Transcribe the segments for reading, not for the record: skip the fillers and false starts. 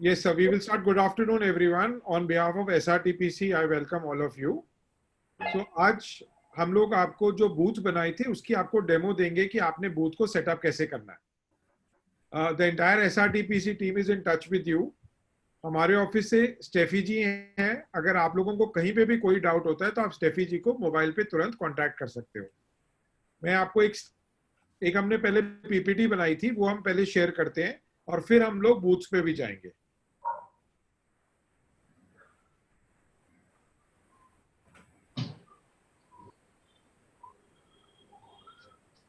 Yes, sir. We will start. Good afternoon, everyone. On behalf of SRTPC, I welcome all of you. So आज हम लोग आपको जो booth बनाई थी उसकी आपको डेमो देंगे कि आपने बूथ को सेटअप कैसे करना है. The entire SRTPC team is in touch with you. हमारे ऑफिस से स्टेफी जी हैं. अगर आप लोगों को कहीं पे भी कोई डाउट होता है तो आप स्टेफी जी को मोबाइल पे तुरंत कांटेक्ट कर सकते हो. मैं आपको एक हमने पहले पीपीटी बनाई थी, वो हम पहले शेयर करते हैं और फिर हम लोग बूथ्स पे भी जाएंगे.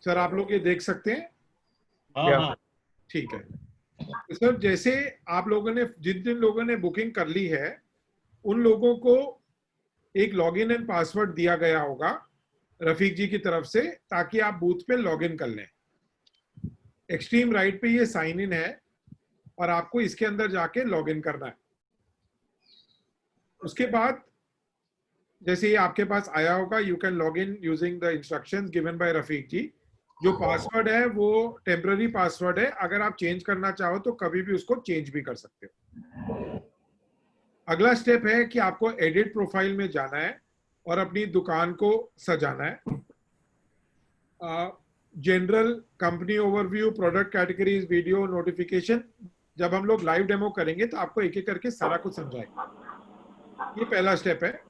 सर आप लोग ये देख सकते हैं? हाँ. ठीक है. तो सर जैसे आप लोगों ने जिन लोगों ने बुकिंग कर ली है उन लोगों को एक लॉगिन एंड पासवर्ड दिया गया होगा रफीक जी की तरफ से, ताकि आप बूथ पे लॉगिन कर लें. एक्सट्रीम राइट पे ये साइन इन है और आपको इसके अंदर जाके लॉगिन करना है. उसके बाद जैसे ये आपके पास आया होगा, you can log in using the instructions given by Rafiq ji. जो पासवर्ड है वो टेम्पररी पासवर्ड है. अगर आप चेंज करना चाहो तो कभी भी उसको चेंज भी कर सकते हो. अगला स्टेप है कि आपको एडिट प्रोफाइल में जाना है और अपनी दुकान को सजाना है. General, company overview, product categories, video, notification. जब हम लोग लाइव डेमो करेंगे तो आपको एक एक करके सारा कुछ समझाएंगे. ये पहला स्टेप है.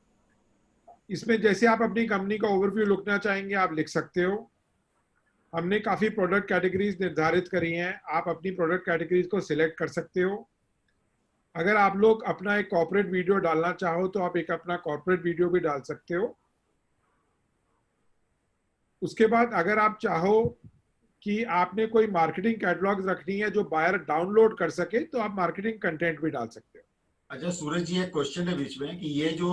इसमें जैसे आप अपनी कंपनी का ओवरव्यू लिखना चाहेंगे आप लिख सकते हो. हमने काफी प्रोडक्ट कैटेगरीज निर्धारित करी हैं. आप अपनी प्रोडक्ट कैटेगरीज को सिलेक्ट कर सकते हो. अगर आप लोग अपना एक कॉर्पोरेट वीडियो डालना चाहो तो आप एक अपना कॉर्पोरेट वीडियो भी डाल सकते हो. उसके बाद अगर आप चाहो कि आपने कोई मार्केटिंग कैटलॉग रखनी है जो बायर डाउनलोड कर सके तो आप मार्केटिंग कंटेंट भी डाल सकते हो. अच्छा सूरज जी, एक क्वेश्चन है बीच में कि ये जो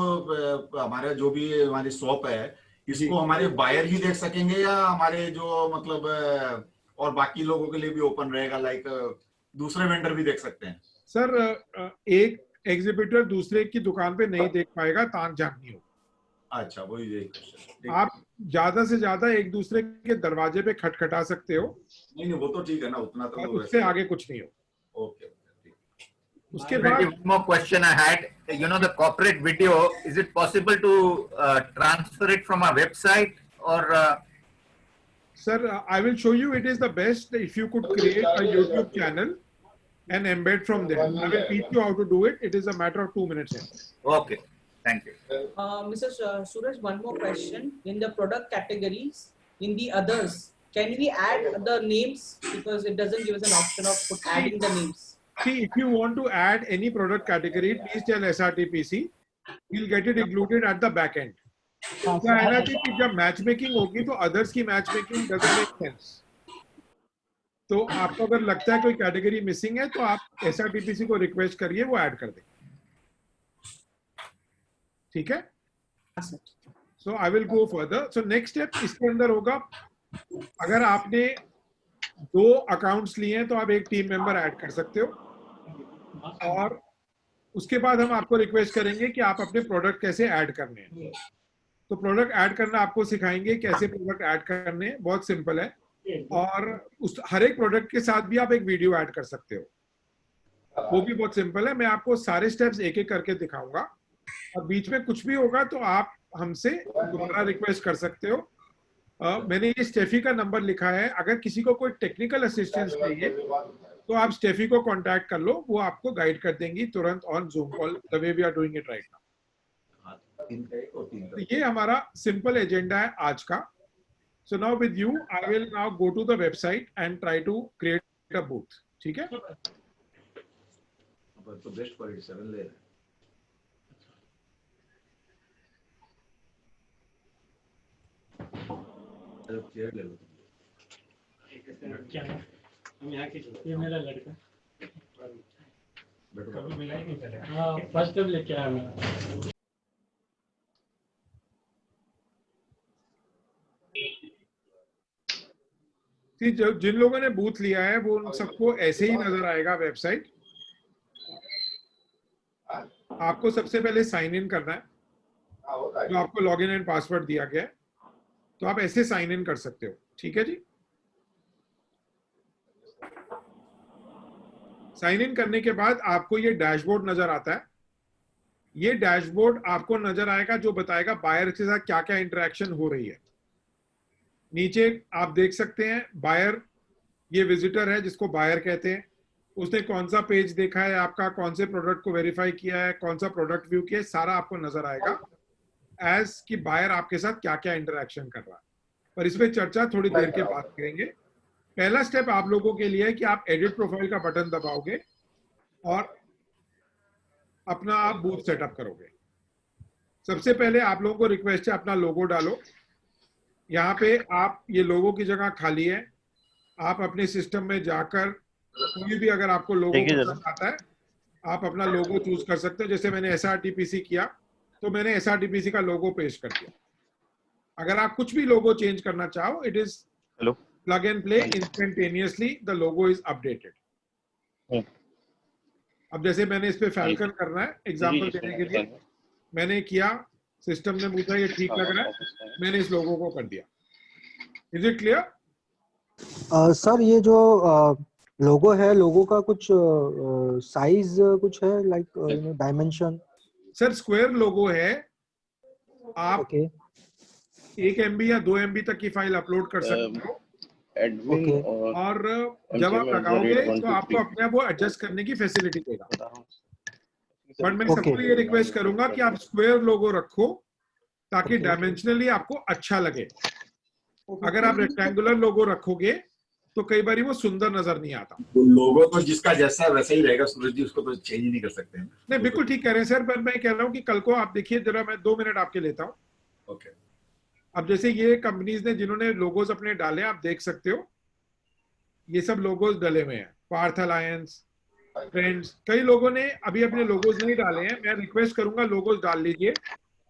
हमारा जो भी हमारी शॉप है इसको हमारे बायर ही देख सकेंगे या हमारे जो मतलब और बाकी लोगों के लिए भी ओपन रहेगा, लाइक दूसरे वेंडर भी देख सकते हैं? सर एक एग्जीबिटर दूसरे की दुकान पे नहीं देख पाएगा, ताक झांकनी हो. अच्छा, वही आप ज्यादा से ज्यादा एक दूसरे के दरवाजे पे खटखटा सकते हो. नहीं वो तो ठीक है ना, उतना तो उससे आगे कुछ नहीं हो. ओके. उसके बाद one more question I had. You know, the corporate video, is it possible to transfer it from a website or? Sir, I will show you. It is the best if you could create a YouTube channel and embed from there. I will teach you how to do it. It is a matter of 2 minutes. Okay, thank you. Mr. Suraj, one more question. In the product categories, in the others, can we add the names, because it doesn't give us an option of adding the names? See, if you want to add any product category, please tell SRTPC. We'll get it included at the back end. क्या है ना कि जब match making होगी तो others की match making doesn't make sense. तो आपको अगर लगता है कोई कैटेगरी मिसिंग है तो आप SRTPC को रिक्वेस्ट करिए, वो ऐड कर देंगे. ठीक है? So I will go further. So next step इसके अंदर होगा, अगर आपने 2 अकाउंट्स लिए हैं तो आप एक टीम मेंबर ऐड कर सकते हो. और उसके बाद हम आपको रिक्वेस्ट करेंगे कि आप अपने प्रोडक्ट कैसे ऐड करने हैं. तो प्रोडक्ट ऐड करना आपको सिखाएंगे कैसे प्रोडक्ट ऐड करने हैं. बहुत सिंपल है. और उस हर एक प्रोडक्ट के साथ भी आप एक वीडियो ऐड कर सकते हो, वो भी बहुत सिंपल है. मैं आपको सारे स्टेप्स एक एक करके दिखाऊंगा और बीच में कुछ भी होगा तो आप हमसे दोबारा रिक्वेस्ट कर सकते हो. मैंने ये स्टेफी का नंबर लिखा है. अगर किसी को कोई टेक्निकल असिस्टेंस चाहिए तो आप स्टेफी को कांटेक्ट कर लो, वो आपको गाइड कर देंगी तुरंत on Zoom call, the way we are doing it right now. तो ये हमारा सिंपल एजेंडा है आज का. So now with you I will now go to the website and try to create a booth. ठीक है? तो बेस्ट क्वालिटी 7 ले रहे हैं. चेयर ले लो. क्या है? हम यहाँ के, ये मेरा लड़का कभी मिला ही नहीं पहले. हाँ, फर्स्ट टाइम लेके आया मैं. जिन लोगों ने बूथ लिया है वो उन सबको ऐसे ही नजर आएगा वेबसाइट. आपको सबसे पहले साइन इन करना है, जो आपको लॉगिन एंड पासवर्ड दिया गया है. तो आप ऐसे साइन इन कर सकते हो. ठीक है जी? साइन इन करने के बाद आपको ये डैशबोर्ड नजर आता है। ये डैशबोर्ड आपको नजर आएगा जो बताएगा बायर के साथ क्या क्या इंटरेक्शन हो रही है। नीचे आप देख सकते हैं बायर, ये विजिटर है जिसको बायर कहते हैं, उसने कौन सा पेज देखा है आपका, कौन से प्रोडक्ट को वेरीफाई किया है, कौन सा प्रोडक्ट व्यू किया है, सारा आपको नजर आएगा एज कि बायर आपके साथ क्या क्या इंटरेक्शन कर रहा है। पर इस पर चर्चा थोड़ी देर के बाद करेंगे। पहला स्टेप आप लोगों के लिए है कि आप एडिट प्रोफाइल का बटन दबाओगे और अपना आप बूथ सेटअप करोगे। सबसे पहले आप लोगों को रिक्वेस्ट है अपना लोगो डालो। यहाँ पे आप ये लोगो की जगह खाली है, आप अपने सिस्टम में जाकर कोई भी अगर आपको लोगो पसंद आता है आप अपना लोगो चूज कर सकते हो। जैसे मैंने SRTPC किया तो मैंने SRTPC का लोगो पेस्ट कर दिया। अगर आप कुछ भी लोगो चेंज करना चाहो, it is plug and play, instantaneously the logo is updated. अब जैसे मैंने इस पे फैल्कन करना है एग्जांपल देने के लिए, मैंने किया, सिस्टम ने पूछा ये ठीक लग रहा है, मैंने इस लोगो को कर दिया। Is it clear? सर ये जो लोगो है, लोगो का कुछ साइज कुछ है, लाइक डायमेंशन? सर स्क्वायर लोगो है, आप ओके 1 MB या 2 MB तक की फाइल अपलोड कर सकते हो। ओके और जब आप लगाओगे तो आपको अपने आप वो एडजस्ट करने की फैसिलिटी देगा। बट मैं सबको ये रिक्वेस्ट करूंगा कि आप स्क्वायर लोगो रखो ताकि डायमेंशनली आपको अच्छा लगे। अगर आप रेक्टेंगुलर लोगो रखोगे तो कई बार वो सुंदर नजर नहीं आता। तो लोगो तो जिसका जैसा है वैसा ही रहेगा सूरज जी, उसको तो चेंज ही नहीं कर सकते हैं। नहीं बिल्कुल ठीक कह रहे हैं सर, पर मैं कह रहा हूँ कि कल को आप देखिए जरा, मैं 2 मिनट आपके लेता हूँ। ओके। अब जैसे ये कंपनीज ने जिन्होंने लोगोज अपने डाले आप देख सकते हो, ये सब लोगोज डले हुए हैं। पार्थ अलायंस, फ्रेंड्स, कई लोगों ने अभी अपने लोगोज नहीं डाले हैं। मैं रिक्वेस्ट करूंगा लोगोज डाल लीजिए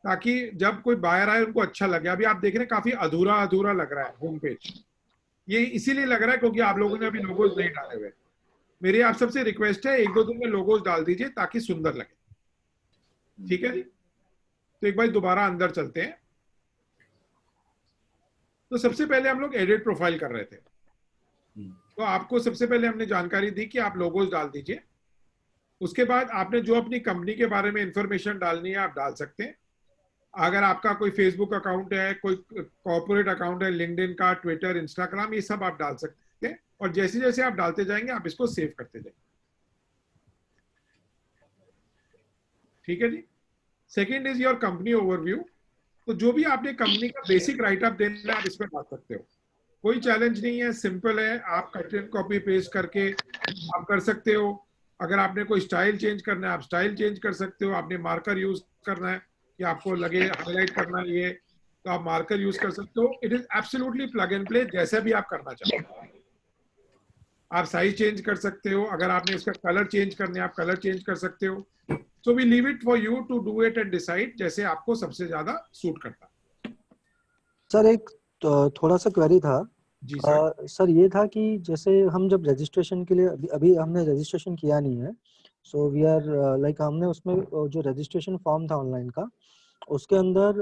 ताकि जब कोई बायर आए उनको अच्छा लगे। अभी आप देख रहे हैं काफी अधूरा अधूरा लग रहा है होम पेज, ये इसीलिए लग रहा है क्योंकि आप लोगों ने अभी लोगोज नहीं डाले हुए। मेरी आप सबसे रिक्वेस्ट है 1-2 दिन में लोगोज डाल दीजिए ताकि सुंदर लगे। ठीक है जी, तो एक बार दोबारा अंदर चलते हैं। तो सबसे पहले हम लोग एडिट प्रोफाइल कर रहे थे, तो आपको सबसे पहले हमने जानकारी दी कि आप लोगोज डाल दीजिए। उसके बाद आपने जो अपनी कंपनी के बारे में इंफॉर्मेशन डालनी है आप डाल सकते हैं। अगर आपका कोई फेसबुक अकाउंट है, कोई कॉर्पोरेट अकाउंट है, लिंक्डइन का, ट्विटर, इंस्टाग्राम, ये सब आप डाल सकते हैं। और जैसे जैसे आप डालते जाएंगे आप इसको सेव करते जाएंगे। ठीक है जी। Second is your company overview. तो जो भी आपने कंपनी का बेसिक राइटअप देना है आप इसमें डाल सकते हो, कोई चैलेंज नहीं है, सिंपल है। आप कट एंड कॉपी पेस्ट करके आप कर सकते हो। अगर आपने कोई स्टाइल चेंज करना है आप स्टाइल चेंज कर सकते हो। आपने मार्कर यूज करना है कि आपको लगे हाईलाइट करना है ये, तो आप मार्कर यूज कर सकते हो। It is absolutely plug and play, जैसा भी आप करना चाहो। आप साइज चेंज कर सकते हो, अगर आपने इसका कलर चेंज करने आप कलर चेंज कर सकते हो। So we leave it for you to do it and decide जैसे आपको सबसे ज्यादा सूट करता है। सर एक थोड़ा सा क्वेरी था। जी सर। सर ये था कि जैसे हम जब रजिस्ट्रेशन के लिए अभी हमने रजिस्ट्रेशन किया नहीं है, सो वी आर लाइक हमने उसमें जो रजिस्ट्रेशन फॉर्म था ऑनलाइन का उसके अंदर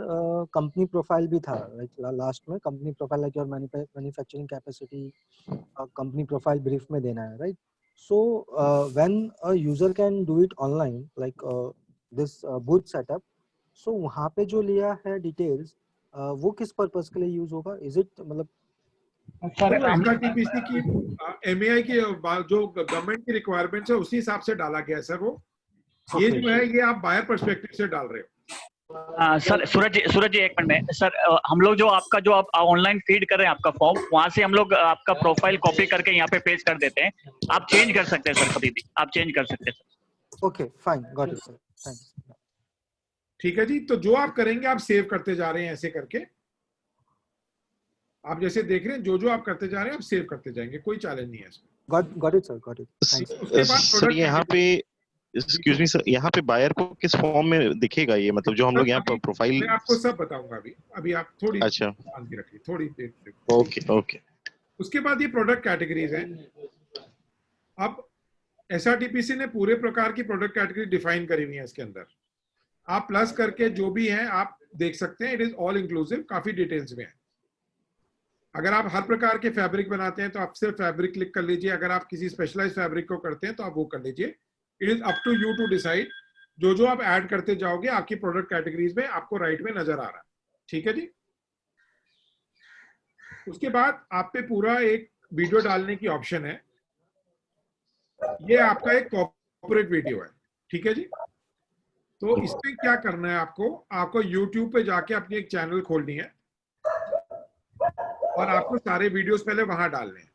कंपनी प्रोफाइल भी था। लाइक लास्ट में company profile like your manufacturing capacity, company profile brief में देना है, right? So when a user can do it online like this booth setup, so वहाँ पे जो लिया है डिटेल्स वो किस पर्पस के लिए यूज होगा? इज इट मतलब SRTPC की MAI की जो गवर्नमेंट की रिक्वायरमेंट्स है उसी हिसाब से डाला गया है सर वो। ये जो है ये आप बायर पर्सपेक्टिव से डाल रहे हो। सर सूरज जी एक मिनट में सर, हम लोग जो आपका जो आप ऑनलाइन फीड कर रहे हैं आपका फॉर्म, वहां से हम लोग आपका प्रोफाइल कॉपी करके यहाँ पे पेस्ट कर देते हैं। आप चेंज कर सकते हैं सर, कभी भी आप चेंज कर सकते हैं sir. Okay fine, got it sir, thanks. ठीक है जी, तो जो आप करेंगे आप सेव करते जा रहे हैं ऐसे करके। आप जैसे देख रहे हैं जो आप करते जा रहे हैं आप सेव करते जाएंगे, कोई चैलेंज नहीं है इसमें। Got it sir, got it, thanks. उसके बाद सर यहाँ पे एक्सक्यूज मी सर, यहाँ पे बायर को किस फॉर्म में दिखेगा ये, मतलब जो हम लोग यहाँ पर प्रोफाइल? मैं आपको सब बताऊंगा अभी आप थोड़ी अच्छा शांति रखिए, थोड़ी देर। Okay okay. उसके बाद ये प्रोडक्ट कैटेगरीज हैं। अब SRTPC ने पूरे प्रकार की प्रोडक्ट कैटेगरी डिफाइन करी हुई है इसके अंदर। आप प्लस करके जो भी है आप देख सकते हैं, इट इज ऑल इंक्लूसिव, काफी डिटेल्स में है। अगर आप हर प्रकार के फैब्रिक बनाते हैं तो आप सिर्फ फैब्रिक क्लिक कर लीजिए, अगर आप किसी स्पेशलाइज फैब्रिक को करते हैं तो आप वो कर लीजिए। It is up to you to decide. जो जो आप ऐड करते जाओगे आपकी प्रोडक्ट कैटेगरीज में आपको राइट में नजर आ रहा है। ठीक है जी। उसके बाद आप पे पूरा एक वीडियो डालने की ऑप्शन है। ये आपका एक कॉर्पोरेट वीडियो है। ठीक है जी। तो इसमें क्या करना है आपको YouTube पे जाके अपनी एक चैनल खोलनी है और आपको सारे वीडियोस पहले वहां डालने हैं।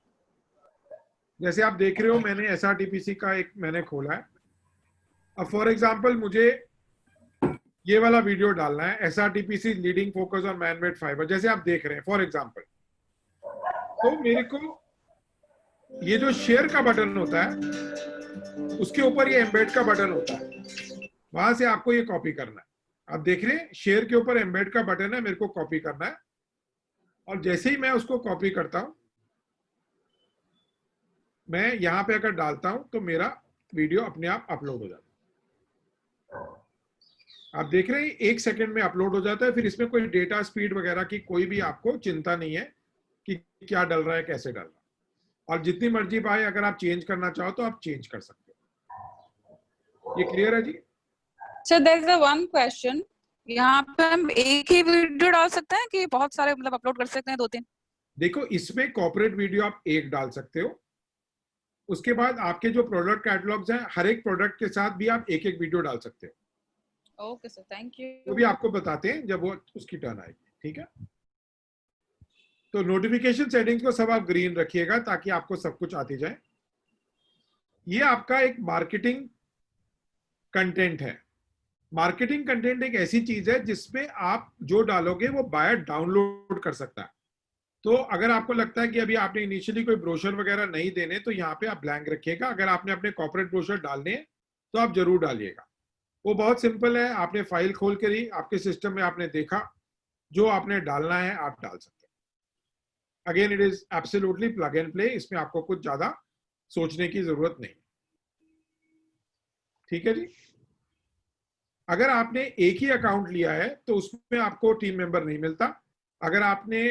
जैसे आप देख रहे हो मैंने SRTPC का एक मैंने खोला है। अब फॉर एग्जांपल मुझे ये वाला वीडियो डालना है, SRTPC leading focus on man made fibre, जैसे आप देख रहे हैं फॉर एग्जांपल। तो मेरे को ये जो शेयर का बटन होता है उसके ऊपर ये एम्बेड का बटन होता है, वहां से आपको ये कॉपी करना है। आप देख रहे हैं शेयर के ऊपर एम्बेड का बटन है, मेरे को कॉपी करना है। और जैसे ही मैं उसको कॉपी करता हूं, मैं यहां पे अगर डालता हूं तो मेरा वीडियो अपने आप अपलोड हो जाता है। आप देख रहे हैं 1 सेकंड में अपलोड हो जाता है। फिर इसमें कोई डेटा स्पीड वगैरह की कोई भी आपको चिंता नहीं है कि क्या डल रहा है, कैसे डल रहा है। और जितनी मर्जी भाई अगर आप चेंज करना चाहो तो आप चेंज कर सकते हो। ये क्लियर है जी? Sir there is one question, यहाँ पे हम एक ही वीडियो डाल सकते हैं कि बहुत सारे मतलब अपलोड कर सकते हैं 2-3? देखो इसमें कॉर्पोरेट वीडियो आप एक डाल सकते हो। उसके बाद आपके जो प्रोडक्ट कैटलॉग्स हैं हर एक प्रोडक्ट के साथ भी आप एक एक वीडियो डाल सकते हो। Okay sir, thank you. वो भी आपको बताते हैं जब वो उसकी टर्न आएगी। ठीक है। तो नोटिफिकेशन सेटिंग्स को सब आप ग्रीन रखिएगा ताकि आपको सब कुछ आती जाए। ये आपका एक मार्केटिंग कंटेंट है। मार्केटिंग कंटेंट एक ऐसी चीज है जिसमें आप जो डालोगे वो बायर डाउनलोड कर सकता है। तो अगर आपको लगता है कि अभी आपने इनिशियली कोई ब्रोशर वगैरह नहीं देने तो यहाँ पे आप ब्लैंक रखिएगा। अगर आपने अपने कॉर्पोरेट ब्रोशर डालने हैं तो आप जरूर डालिएगा। वो बहुत सिंपल है, आपने फाइल खोल कर ही आपके सिस्टम में आपने देखा जो आपने डालना है आप डाल सकते हैं। Again it is absolutely plug and play, इसमें आपको कुछ ज्यादा सोचने की जरूरत नहीं। ठीक है जी। अगर आपने एक ही अकाउंट लिया है तो उसमें आपको टीम मेंबर नहीं मिलता। अगर आपने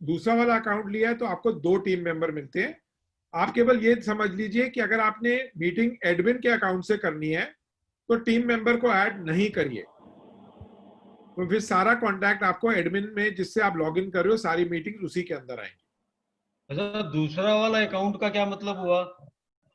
दूसरा वाला अकाउंट लिया है तो आपको 2 टीम मेंबर मिलते हैं। आप केवल ये समझ लीजिए कि अगर आपने मीटिंग एडमिन के अकाउंट से करनी है तो टीम मेंबर को ऐड नहीं करिए, तो फिर सारा कॉन्टैक्ट आपको एडमिन में जिससे आप लॉग इन कर रहे हो सारी मीटिंग उसी के अंदर आएंगी। अच्छा, दूसरा वाला अकाउंट का क्या मतलब हुआ?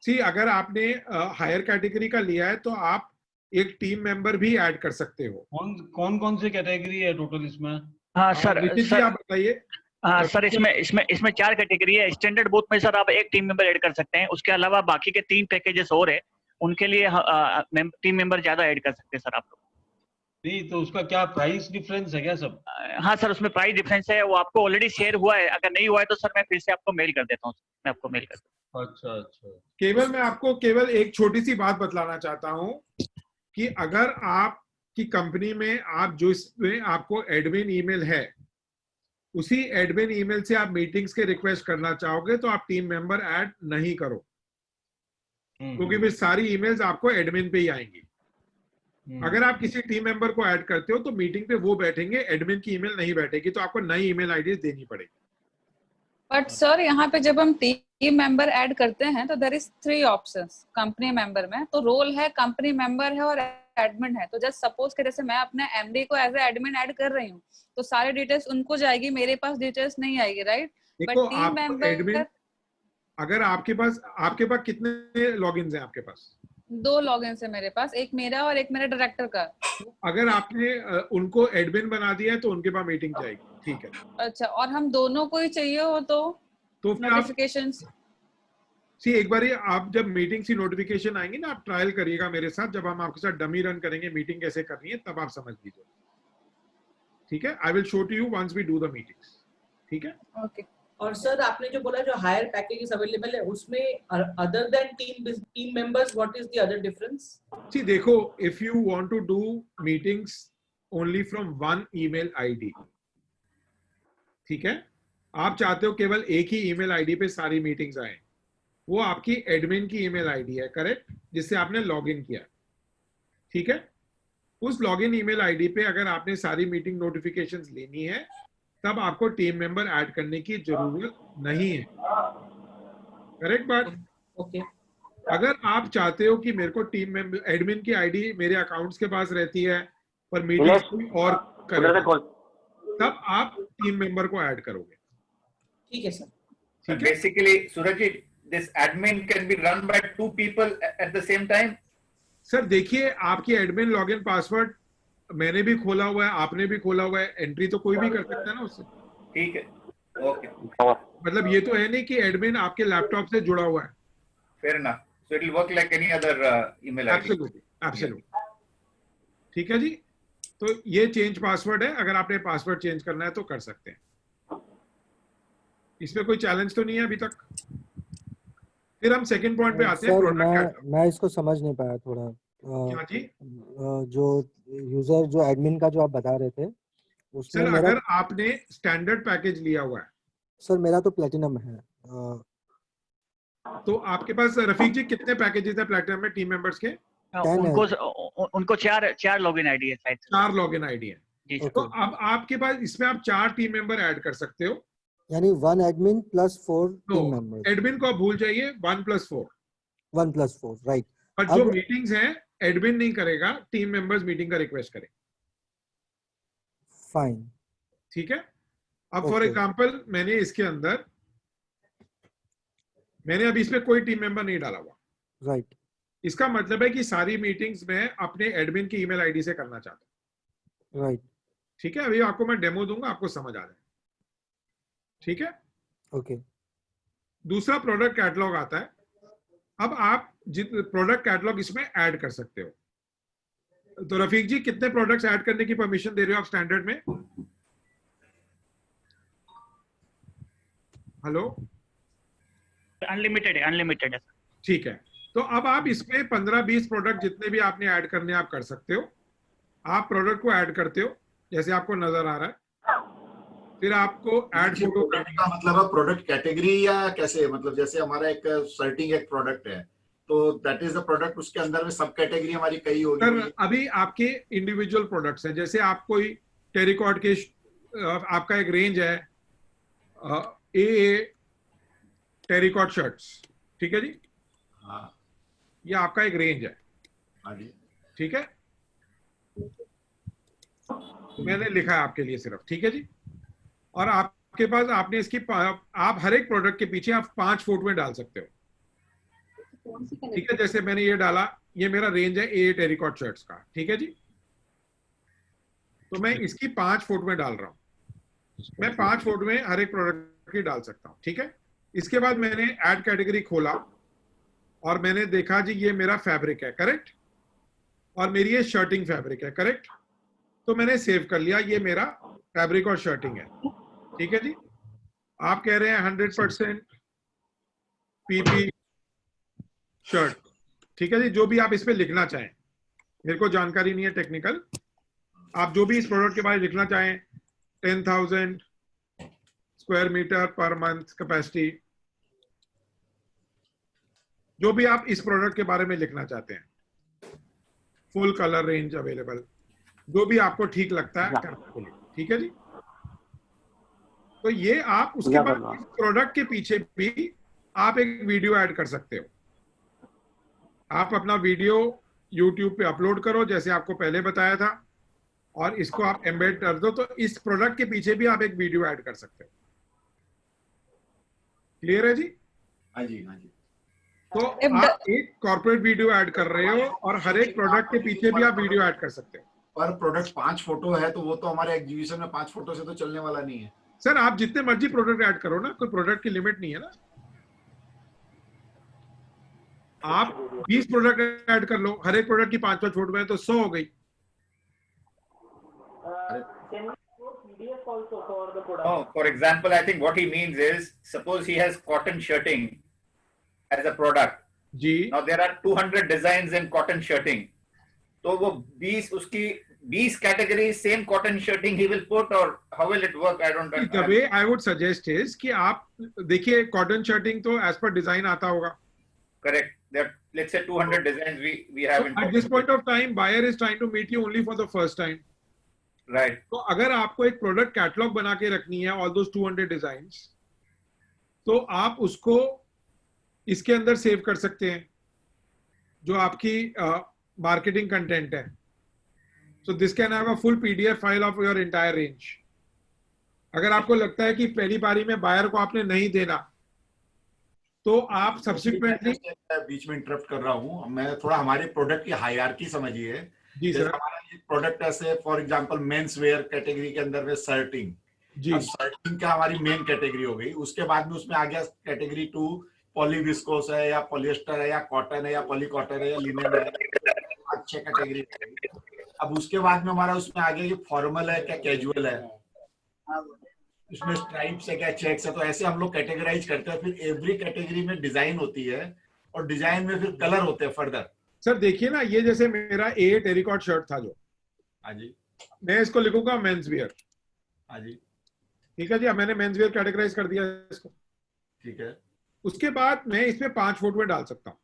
सी अगर आपने हायर कैटेगरी का लिया है तो आप एक टीम मेंबर भी ऐड कर सकते हो। कौन सी कैटेगरी है टोटल इसमें? हाँ सर, आप बताइए। हाँ सर, इसमें 4 कैटेगरी है। स्टैंडर्ड बूथ में सर आप एक टीम मेंबर ऐड कर सकते हैं। उसके अलावा बाकी के 3 पैकेजेस और है, उनके लिए टीम मेंबर ज्यादा ऐड कर सकते हैं सर आप लोग। नहीं तो उसका क्या प्राइस डिफरेंस है क्या सब? हाँ सर, उसमें प्राइस डिफरेंस है, वो आपको ऑलरेडी शेयर हुआ है। अगर नहीं हुआ है तो सर मैं फिर से आपको मेल कर देता हूँ। मैं आपको मेल कर देता हूँ। अच्छा। केवल मैं आपको केवल एक छोटी सी बात बतलाना चाहता हूँ कि अगर आपकी कंपनी में आप जो इसमें आपको एडमिन ईमेल है उसी एडमिन ईमेल से आप मीटिंग्स के रिक्वेस्ट करना चाहोगे तो आप टीम मेंबर ऐड नहीं करो, क्योंकि फिर सारी ईमेल्स आपको एडमिन पे ही आएंगी। अगर आप किसी टीम मेंबर को ऐड करते हो तो मीटिंग पे वो बैठेंगे, एडमिन की ईमेल नहीं बैठेगी, तो आपको नई ईमेल आईडी देनी पड़ेगी। बट सर यहाँ पे जब हम टीम मेंबर ऐड करते हैं तो there is 3 options company member में। तो रोल है, कंपनी मेंबर है और एडमिन है। तो जस्ट सपोज के जैसे मैं अपने एमडी को एज ए एडमिन ऐड कर रही हूँ तो सारी डिटेल्स उनको जाएगी, मेरे पास डिटेल्स नहीं आएगी, राइट? बट टीम मेंबर, अगर आपके पास कितने लॉगिन्स हैं आपके पास? 2 लॉगिन है मेरे पास, एक मेरा और एक मेरे डायरेक्टर का। अगर आपने उनको एडमिन बना दिया है तो उनके पास मीटिंग जाएगी। ठीक है। अच्छा, और हम दोनों को ही चाहिए हो तो फिर नोटिफिकेशंस एक बार आप जब मीटिंग की नोटिफिकेशन आएंगी ना, आप ट्रायल करिएगा मेरे साथ। जब हम आपके साथ डमी रन करेंगे मीटिंग कैसे करनी है तब आप समझ लीजिए। ठीक है। I will show to you once we do the meetings. ठीक है। ओके। और सर आपने जो बोला जो हायर पैकेजेस अवेलेबल है उसमें other than team members what is the other difference? See देखो, if you want to do meetings only from one email ID, ठीक है, आप चाहते हो केवल एक ही ईमेल आईडी पे सारी मीटिंग्स आए, वो आपकी एडमिन की ईमेल आईडी है, करेक्ट, जिससे आपने लॉगिन किया। ठीक है। उस लॉगिन ईमेल आईडी पे अगर आपने सारी मीटिंग नोटिफिकेशंस लेनी है तब आपको टीम मेंबर ऐड करने की जरूरत नहीं है। करेक्ट बात? ओके। अगर आप चाहते हो कि मेरे को टीम मेंबर एडमिन की आईडी मेरे अकाउंट्स के पास रहती है पर मीटिंग्स कोई और करे, तब आप टीम मेंबर को ऐड करोगे। ठीक है सर। ठीक है। Basically, Surajit, this admin can be run by 2 people at the same time. Sir देखिए, आपकी एडमिन लॉगिन पासवर्ड मैंने भी खोला हुआ है, आपने भी खोला हुआ है, एंट्री तो कोई भी कर सकता है ना उससे। ठीक है, ओके, मतलब ये तो है नहीं कि एडमिन आपके लैपटॉप से जुड़ा हुआ है। fair enough. So it will work like any other email ID. Absolutely, absolutely. ठीक है जी। तो ये चेंज पासवर्ड है, अगर आपने पासवर्ड चेंज करना है तो कर सकते हैं। इसमें कोई चैलेंज तो नहीं है अभी तक। फिर हम सेकंड पॉइंट पे आते हैं, सर प्रोडक्ट कैटलॉग। मैं इसको समझ नहीं पाया थोड़ा। क्या जी? जो यूजर जो एडमिन का जो आप बता रहे थे उसमें सर मेरा, अगर आपने स्टैंडर्ड पैकेज लिया हुआ है सर मेरा तो प्लेटिनम है। तो आपके पास रफीक जी कितने पैकेजेस है प्लैटिनम में टीम मेंबर्स के? उनको चार लॉगिन आईडी है शायद। 4 लॉगिन आईडी है। जी Okay. तो अब आपके पास इसमें आप 4 टीम मेंबर ऐड कर सकते हो। यानी 1 admin plus 4 team members. Admin को आप भूल जाइए, 1 + 4। 1 + 4 राइट। पर जो मीटिंग्स हैं एडमिन नहीं करेगा, टीम मेंबर्स मीटिंग का रिक्वेस्ट करें। फाइन। ठीक है। अब फॉर एग्जांपल मैंने इसके अंदर अभी इसमें कोई टीम मेंबर नहीं डाला हुआ। राइट। इसका मतलब है कि सारी मीटिंग्स मैं अपने एडमिन की ईमेल आईडी से करना चाहता हूँ। राइट। ठीक है। अभी आपको मैं डेमो दूंगा, आपको समझ आ जाए। ठीक है। ओके। दूसरा प्रोडक्ट कैटलॉग आता है। अब आप प्रोडक्ट कैटलॉग इसमें ऐड कर सकते हो। तो रफीक जी कितने प्रोडक्ट्स ऐड करने की परमिशन दे रहे हो आप स्टैंडर्ड में? हेलो? अनलिमिटेड है। ठीक है। तो अब आप इसमें 15-20 प्रोडक्ट जितने भी आपने ऐड करने आप कर सकते हो। आप प्रोडक्ट को ऐड करते हो जैसे आपको नजर आ रहा है, फिर आपको ऐड फोटो प्रोडक्ट का मतलब है प्रोडक्ट कैटेगरी या कैसे? मतलब जैसे हमारा एक सर्टिंग एक प्रोडक्ट है तो दैट इज द प्रोडक्ट, उसके अंदर में सब कैटेगरी हमारी कई होगी। सर अभी आपके इंडिविजुअल प्रोडक्ट्स हैं, जैसे आप कोई टेरिकॉट के आपका एक रेंज है ए टेरिकॉट शर्ट्स। ठीक है जी। हाँ। ये आपका एक रेंज है। हाँ जी। ठीक है। मैंने लिखा है आपके लिए सिर्फ। ठीक है जी। और आपके पास आपने इसकी आप हर एक प्रोडक्ट के पीछे आप 5 फोटोएं डाल सकते हो। ठीक है। जैसे मैंने ये डाला, ये मेरा रेंज है ए टेरिकॉट शर्ट्स का। ठीक है जी। तो मैं इसकी 5 फोटोएं डाल रहा हूं। मैं 5 फोटोएं हर एक प्रोडक्ट की डाल सकता हूं। ठीक है। इसके बाद मैंने ऐड कैटेगरी खोला और मैंने देखा जी ये मेरा फैब्रिक है, करेक्ट, और मेरी ये शर्टिंग फैब्रिक है, करेक्ट। तो मैंने सेव कर लिया, ये मेरा फैब्रिक और शर्टिंग है। ठीक है जी। आप कह रहे हैं 100% पीपी शर्ट। ठीक है जी। जो भी आप इस पे लिखना चाहें, मेरे को जानकारी नहीं है टेक्निकल, आप जो भी इस प्रोडक्ट के बारे में लिखना चाहें, 10,000 square metre per month capacity, जो भी आप इस प्रोडक्ट के बारे में लिखना चाहते हैं, फुल कलर रेंज अवेलेबल, जो भी आपको ठीक लगता है कर। ठीक है जी। तो ये आप उसके बाद इस प्रोडक्ट के पीछे भी आप एक वीडियो ऐड कर सकते हो। आप अपना वीडियो YouTube पे अपलोड करो जैसे आपको पहले बताया था, और इसको आप एम्बेड कर दो, तो इस प्रोडक्ट के पीछे भी आप एक वीडियो ऐड कर सकते हो। क्लियर है जी? हाँ जी। हाँ जी। तो आप एक कॉर्पोरेट वीडियो ऐड कर रहे हो और हर एक प्रोडक्ट के पीछे भी आप वीडियो ऐड कर सकते हो। पर प्रोडक्ट 5 फोटो है तो वो तो हमारे एग्जीबिशन में 5 फोटो से तो चलने वाला नहीं है। सर आप जितने मर्जी प्रोडक्ट ऐड करो ना, कोई प्रोडक्ट की लिमिट नहीं है ना। आप 20 प्रोडक्ट ऐड कर लो, हर एक प्रोडक्ट की 5-5 फोटो है तो 100 हो गई। No, for example, I think what he means is, suppose he has cotton shirting as a product. Ji. Now there are 200 designs in cotton shirting. तो वो 20 categories same cotton shirting he will put, or how will it work? I don't know. The way I would suggest is कि आप देखिए cotton shirting तो as per design आता होगा। Correct. There, let's say 200 designs we have. So at this point of time, buyer is trying to meet you only for the first time. Right. तो अगर आपको एक प्रोडक्ट कैटलॉग बना के रखनी है ऑल दोस 200 डिजाइन्स, तो आप उसको इसके अंदर सेव कर सकते हैं जो आपकी मार्केटिंग कंटेंट है। So this can have a full PDF file of your entire range. अगर आपको लगता है कि पहली बारी में बायर को आपने नहीं देना, तो आप सब्सिक्वेंटली, बीच में इंटरप्ट कर रहा हूँ मैं, थोड़ा हमारे प्रोडक्ट की हायरार्की समझिए। जी जैसे सर, हमारा ये प्रोडक्ट ऐसे for example men's wear category के अंदर में शर्टिंग, जी अब शर्टिंग का हमारी मेन कैटेगरी हो गई, उसके बाद में उसमें आ गया कैटेगरी 2 पॉलीविस्कोस है या पॉलिएस्टर है या कॉटन है या पॉलीकॉटन है या लिनन है, अच्छे कैटेगरी। अब उसके बाद में हमारा उसमें आ गया कि फॉर्मल है क्या कैजुअल है, उसमें स्ट्राइप्स है क्या चेक्स है, तो ऐसे हम लोग कैटेगराइज करते हैं। फिर एवरी कैटेगरी में डिजाइन होती है और डिजाइन में फिर कलर होते हैं फर्दर। सर देखिए ना, ये जैसे मेरा ए टेरिकॉट शर्ट था जो, हाँ जी, मैं इसको लिखूंगा मेंस वियर। हाँ जी, ठीक है जी, अब मैंने मेंस वियर कैटेगराइज कर दिया इसको। ठीक है। उसके बाद मैं इसमें 5 फोटोएं डाल सकता हूँ,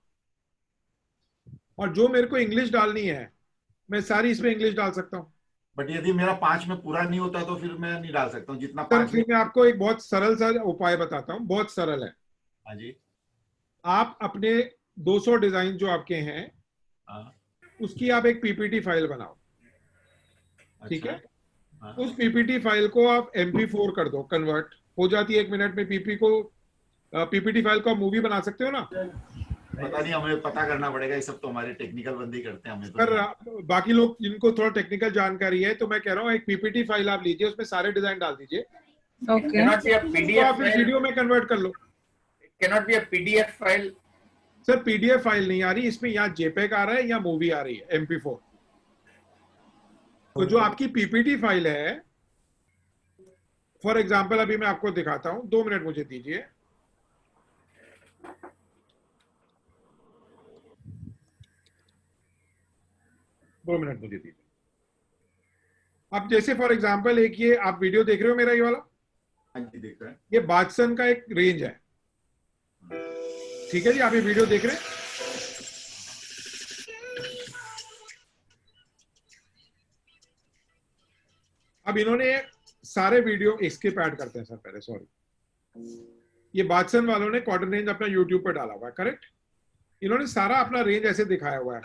और जो मेरे को इंग्लिश डालनी है मैं सारी इसमें इंग्लिश डाल सकता हूँ। बट यदि मेरा 5 में पूरा नहीं होता तो फिर मैं नहीं डाल सकता हूँ जितना सर 5 में। फिर मैं आपको एक बहुत सरल सा उपाय बताता हूँ, बहुत सरल है। हाँ जी, आप अपने 200 डिजाइन जो आपके हैं, हाँ, उसकी आप एक पीपीटी फाइल बनाओ। ठीक अच्छा, है, हाँ। उस पीपीटी फाइल को आप MP4 कर दो, कन्वर्ट हो जाती है 1 मिनट में। पीपीटी फाइल को आप मूवी बना सकते हो ना। पता नहीं, हमें पता करना पड़ेगा, ये सब तो हमारे टेक्निकल बंदी करते हैं, हमें तो सर बाकी लोग जिनको थोड़ा टेक्निकल जानकारी है, तो मैं कह रहा हूँ एक पीपीटी फाइल आप लीजिए, उसमें सारे डिजाइन डाल दीजिए, Okay. Cannot be a तो PDF आप फिर file. वीडियो में कन्वर्ट कर लो। Cannot be a PDF file. Sir PDF file नहीं आ रही इसमें, या जेपेग आ रहा है या मूवी आ रही है MP4। तो जो आपकी पीपीटी फाइल है, फॉर एग्जांपल अभी मैं आपको दिखाता हूं, 2 मिनट मुझे दीजिए। दो मिनट मुझे दीजिए। अब जैसे फॉर एग्जांपल एक ये आप वीडियो देख रहे हो मेरा, ये वाला, हाँ जी, देख रहे हैं। ये बादसन का एक रेंज है। ठीक है जी, आप ये वीडियो देख रहे हैं। अब इन्होंने सारे वीडियो स्किप ऐड करते हैं सर पहले, सॉरी। ये बादसन वालों ने कॉटन रेंज अपना यूट्यूब पे डाला हुआ है, करेक्ट। इन्होंने सारा अपना रेंज ऐसे दिखाया हुआ है।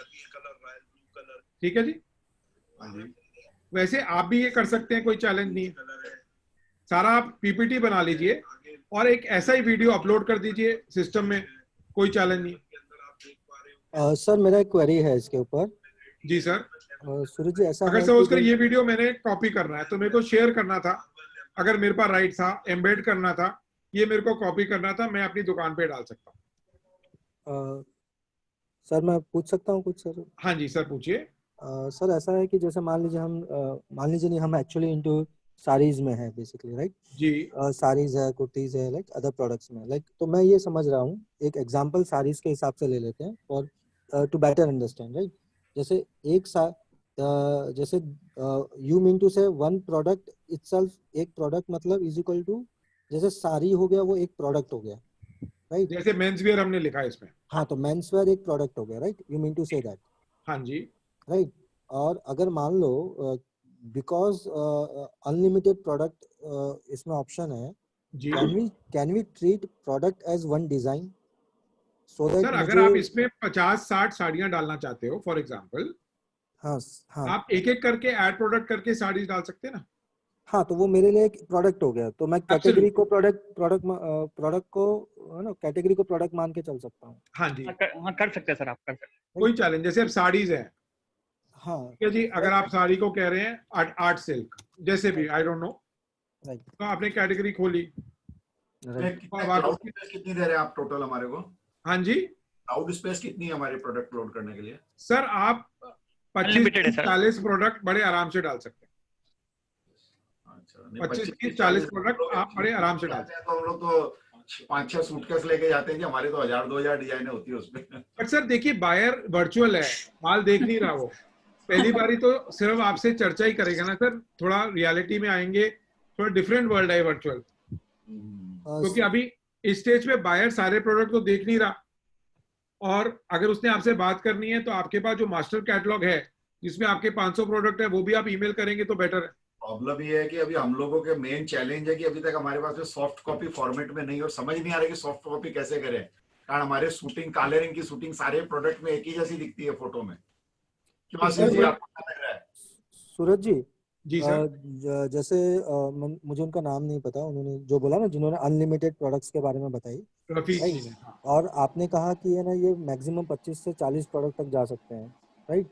ठीक है जी, हाँ जी, वैसे आप भी ये कर सकते हैं, कोई चैलेंज नहीं है। सारा आप पीपीटी बना लीजिए और एक ऐसा ही वीडियो अपलोड कर दीजिए सिस्टम में, कोई चैलेंज नहीं। सर मेरा एक क्वेरी है इसके ऊपर। जी सर। सूरज जी, ऐसा अगर है सपोज कि कर ये वीडियो मैंने कॉपी करना है, तो मेरे को शेयर करना था, अगर मेरे पास राइट था, एम्बेड करना था, ये मेरे को कॉपी करना था, मैं अपनी दुकान पे डाल सकता हूँ। सर मैं पूछ सकता हूँ कुछ सर? हाँ जी सर, पूछिए। सर ऐसा है कि जैसे मान लीजिए नहीं, हम एक्चुअली इनटू साड़ीज में है बेसिकली, राइट जी। साड़ीज है, कुर्तीज है, लाइक अदर प्रोडक्ट्स में, लाइक तो मैं ये समझ रहा हूँ, एक एग्जांपल साड़ीज के हिसाब से ले लेते हैं और टू बेटर अंडरस्टैंड, राइट। जैसे जैसे यू मीन टू से वन प्रोडक्ट इटसेल्फ, एक प्रोडक्ट मतलब इज इक्वल टू, जैसे साड़ी हो गया वो एक प्रोडक्ट हो गया, राइट। जैसे मेंस वेयर हमने लिखा है इसमें। हाँ, तो मेंस वेयर एक प्रोडक्ट हो गया, right, you mean to say that. हाँ जी, राइट। और अगर मान लो बिकॉज अनलिमिटेड प्रोडक्ट इसमें ऑप्शन है, जी। Can we treat product as one design so that sir अगर आप इसमें 50-60 साड़ियां डालना चाहते हो फॉर एग्जांपल, हाँ हाँ, आप एक एक करके ऐड प्रोडक्ट करके साड़ी डाल सकते हैं ना। हाँ, तो वो मेरे लिए एक प्रोडक्ट हो गया, तो मैं कैटेगरी को प्रोडक्ट को है ना, कैटेगरी को प्रोडक्ट मान के चल सकता हूँ। हाँ जी, हाँ कर सकते हैं सर, आप कर सकते हैं। कोई चैलेंज, जैसे अब साड़ीज है, हाँ ठीक है जी, अगर आप साड़ी को कह रहे हैं आर्ट सिल्क, जैसे भी, आई डोंट नो, राइट, तो आपने कैटेगरी खोली। क्लाउड स्पेस कितनी दे रहे हैं आप टोटल हमारे को? हाँ जी, क्लाउड स्पेस कितनी है हमारे प्रोडक्ट लोड करने के लिए? सर आप Unlimited है सर। 25-40 प्रोडक्ट बड़े आराम से डाल सकते हैं। अच्छा, 25-40 प्रोडक्ट आप बड़े आराम से डाल सकते हैं। तो हम लोग तो 5-6 सूटकेस लेके जाते हैं जी, हमारे तो 1000-2000 डिजाइने होती है उसमें। बट सर देखिए, बायर वर्चुअल है, माल देख नहीं रहा वो, पहली बारी तो सिर्फ आपसे चर्चा ही करेगा ना सर, थोड़ा रियलिटी में आएंगे, थोड़ा डिफरेंट वर्ल्ड है वर्चुअल। क्योंकि अभी इस स्टेज पे बायर सारे प्रोडक्ट तो देख नहीं रहा, और अगर उसने आपसे बात करनी है तो आपके पास जो मास्टर कैटलॉग है जिसमें आपके 500 प्रोडक्ट है, वो भी आप ईमेल करेंगे तो बेटर है। प्रॉब्लम ये है कि अभी हम लोगों के मेन चैलेंज है कि अभी तक हमारे पास सॉफ्ट कॉपी फॉर्मेट में नहीं, और समझ नहीं आ रहा कि सॉफ्ट कॉपी कैसे करें, कारण हमारे शूटिंग, काले रंग की शूटिंग सारे प्रोडक्ट में एक ही जैसी दिखती है फोटो में। क्यों आशीष जी, आपको क्या लग रहा है? सूरज जी, जी सर। जैसे मुझे उनका नाम नहीं पता, उन्होंने जो बोला ना, जिन्होंने अनलिमिटेड प्रोडक्ट्स के बारे में बताई, राइट, और आपने कहा कि है ना ये मैक्सिमम 25 से 40 प्रोडक्ट तक जा सकते हैं, राइट।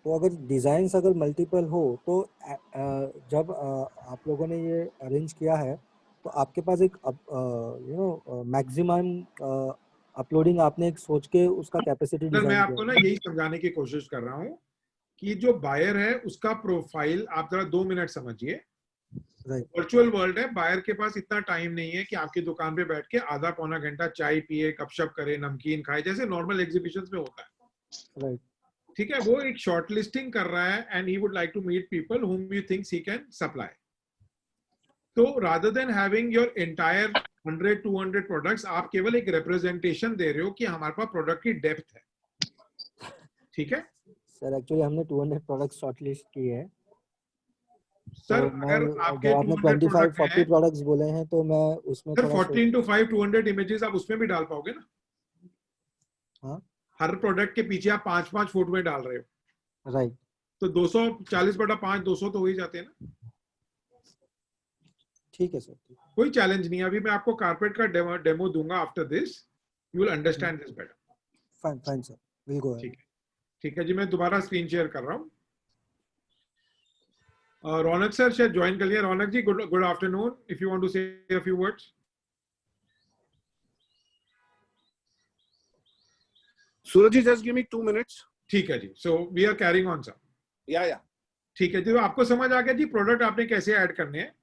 तो अगर डिजाइन्स अगर मल्टीपल हो तो जब आप लोगों ने ये अरेंज किया है तो आपके पास एक मैक्सिमम अपलोडिंग आपने एक सोच के उसका कैपेसिटी सर मैं डिजाइन आपको ना यही समझाने की कोशिश कर रहा हूँ कि जो बायर है उसका प्रोफाइल आप जरा 2 मिनट समझिए। वर्चुअल वर्ल्ड है, बायर के पास इतना टाइम नहीं है कि आपकी दुकान पे बैठ के आधा पौना घंटा चाय पिए, गपशप करे, नमकीन खाए, जैसे नॉर्मल एग्जीबिशंस में होता है, राइट। ठीक है। वो एक शॉर्ट लिस्टिंग कर रहा है and he would like to meet people whom he thinks he can supply. तो rather than having your entire 100-200 products, आप केवल एक रिप्रेजेंटेशन दे रहे हो कि हमारे पास प्रोडक्ट की डेप्थ है, ठीक है सर। एक्चुअली हमने 200 प्रोडक्ट शॉर्टलिस्ट किए हैं सर। तो अगर आपके आपने 200 25-40 प्रोडक्ट्स बोले हैं तो मैं उसमें सर थोड़ा 14 to 5 200 इमेजेस आप उसमें भी डाल पाओगे ना? हाँ, हर प्रोडक्ट के पीछे आप 5-5 फोटो डाल रहे हो, राइट। तो 240/5 200 तो हो ही जाते हैं ना। ठीक है सर, कोई चैलेंज नहीं है। अभी मैं आपको कारपेट का डेमो दूंगा। After this you will understand this better. Fine fine sir, will go ahead. ठीक है जी, मैं दोबारा स्क्रीन शेयर कर रहा हूँ। रौनक सर शायद ज्वाइन कर लिया। Raunak ji, good afternoon, if you want to say a few words. Suraj ji, just give me 2 minutes। ठीक है जी, so we are carrying on sir. या ठीक है जी, तो आपको समझ आ गया जी प्रोडक्ट आपने कैसे ऐड करने हैं।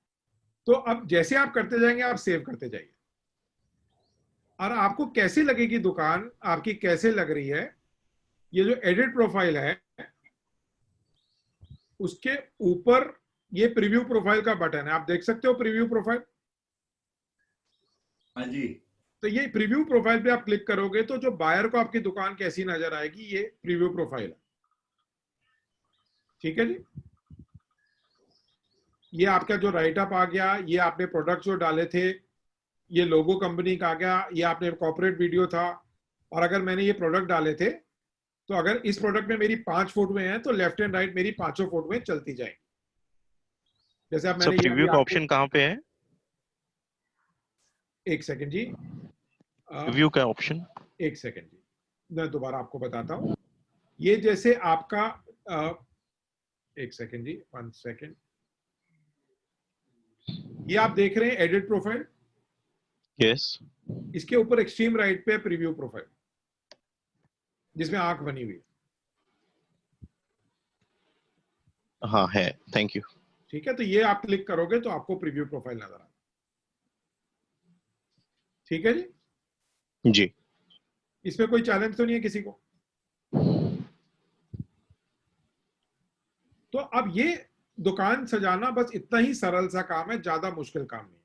तो अब जैसे आप करते जाएंगे आप सेव करते जाइए, और आपको कैसे लगेगी दुकान, आपकी कैसे लग रही है, ये जो एडिट प्रोफाइल है उसके ऊपर ये प्रीव्यू प्रोफाइल का बटन है, आप देख सकते हो प्रीव्यू प्रोफाइल। हाँ जी। तो ये प्रीव्यू प्रोफाइल पे आप क्लिक करोगे तो जो बायर को आपकी दुकान कैसी नजर आएगी, ये प्रीव्यू प्रोफाइल है, ठीक है जी। ये आपका जो राइट अप आ गया, ये आपने प्रोडक्ट जो डाले थे, ये लोगो कंपनी का आ गया, ये आपने कॉर्पोरेट वीडियो था। और अगर मैंने ये प्रोडक्ट डाले थे तो अगर इस प्रोडक्ट में मेरी 5 फोटोएं हैं तो लेफ्ट एंड राइट मेरी 5 फोटोएं चलती जाएंगी। जैसे अब मैंने प्रीव्यू का ऑप्शन कहाँ पे है? एक सेकंड जी, प्रीव्यू का ऑप्शन, एक सेकंड जी, मैं दोबारा आपको बताता हूँ। ये जैसे आपका एक सेकंड जी, 1 सेकंड, ये आप देख रहे हैं एडिट प्रोफाइल। यस। इसके ऊपर एक्सट्रीम राइट पे प्रीव्यू प्रोफाइल जिसमें आंख बनी हुई है। हाँ है, थैंक यू। ठीक है, तो ये आप क्लिक करोगे तो आपको प्रीव्यू प्रोफाइल नजर आएगा। ठीक है जी। जी। इसमें कोई चैलेंज तो नहीं है किसी को? तो अब ये दुकान सजाना बस इतना ही सरल सा काम है, ज्यादा मुश्किल काम नहीं।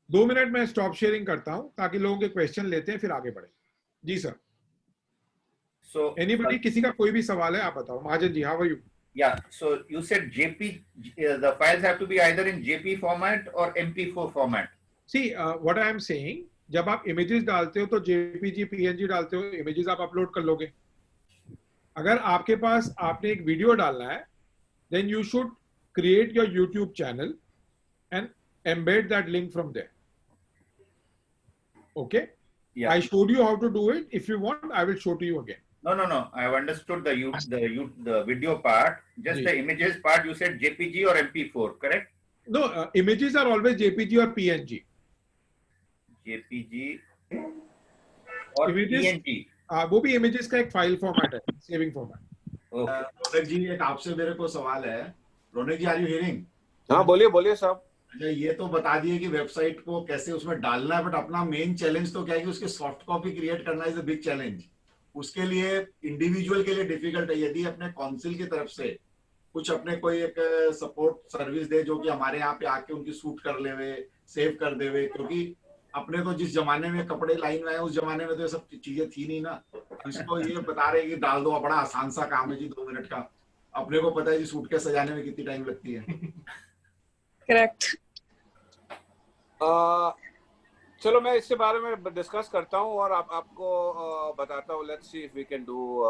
2 मिनट में स्टॉप शेयरिंग करता हूं ताकि लोगों के क्वेश्चन लेते हैं, फिर आगे बढ़े। जी सर। So एनीबॉडी, किसी का कोई भी सवाल है आप बताओ। Mahajan ji, how are you? Yeah, so you said the files have to be either in JP format or MP4 format. See, what I am saying, जब आप इमेजेस डालते हो तो JPG, PNG डालते हो, इमेजेस आप अपलोड कर लोगे। अगर आपके पास आपने एक वीडियो डालना है, then you should create your YouTube channel and embed that link from there. Okay? Yeah. I showed you how to do it. If you want, I will show to you again. No. I have understood the video part. Just the images part, you said JPG or MP4, correct? No, images are always JPG or PNG. JPG or Images, PNG. वो भी images का एक file format है, saving format. Okay. रौनक जी, एक आपसे मेरे को सवाल है। रौनक जी, आर यू हियरिंग? हाँ, बोलिए साहब। अच्छा, ये तो बता दिए कि वेबसाइट को कैसे उसमें डालना है, बट अपना मेन चैलेंज तो क्या है कि उसके सॉफ्ट कॉपी क्रिएट करना इज अ बिग चैलेंज। उसके लिए इंडिविजुअल के लिए डिफिकल्ट है। यदि अपने काउंसिल की तरफ से कुछ अपने कोई एक सपोर्ट सर्विस दे जो कि हमारे यहाँ पे आके उनकी शूट कर ले वे, सेव कर दे वे, क्योंकि अपने तो जिस जमाने में कपड़े लाइन में आए उस जमाने में तो ये सब चीजें थी नहीं ना। इसको ये बता रहे कि डाल दो, बड़ा आसान सा काम है जी, 2 मिनट का। अपने को पता है जी सूट के सजाने में कितनी टाइम लगती है। करेक्ट। चलो मैं इसके बारे में डिस्कस करता हूँ और आपको बताता हूँ। Let's see if we can do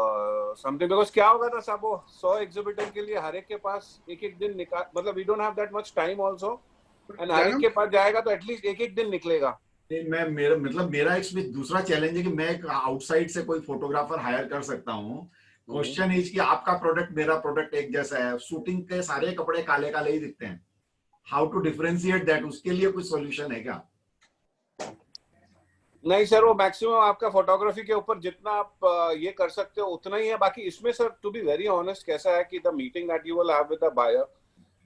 something, because क्या होगा ना साहब, वो 100 एग्जीबिटर के लिए हर एक के पास एक दिन निकाल, मतलब we don't have that much time also, and हर एक के पास जाएगा तो एटलीस्ट एक दिन निकलेगा। नहीं, मेरा इसमें दूसरा चैलेंज है कि मैं आउटसाइड से कोई फोटोग्राफर हायर कर सकता हूँ। क्वेश्चन इज कि आपका प्रोडक्ट मेरा प्रोडक्ट एक जैसा है, शूटिंग के सारे कपड़े काले काले ही दिखते हैं, हाउ टू डिफरेंशिएट दैट, उसके लिए कुछ सॉल्यूशन है क्या? नहीं सर, वो मैक्सिमम आपका फोटोग्राफी के ऊपर जितना आप ये कर सकते हो उतना ही है। बाकी इसमें sir to be very honest कैसा है कि the meeting that you will have with the buyer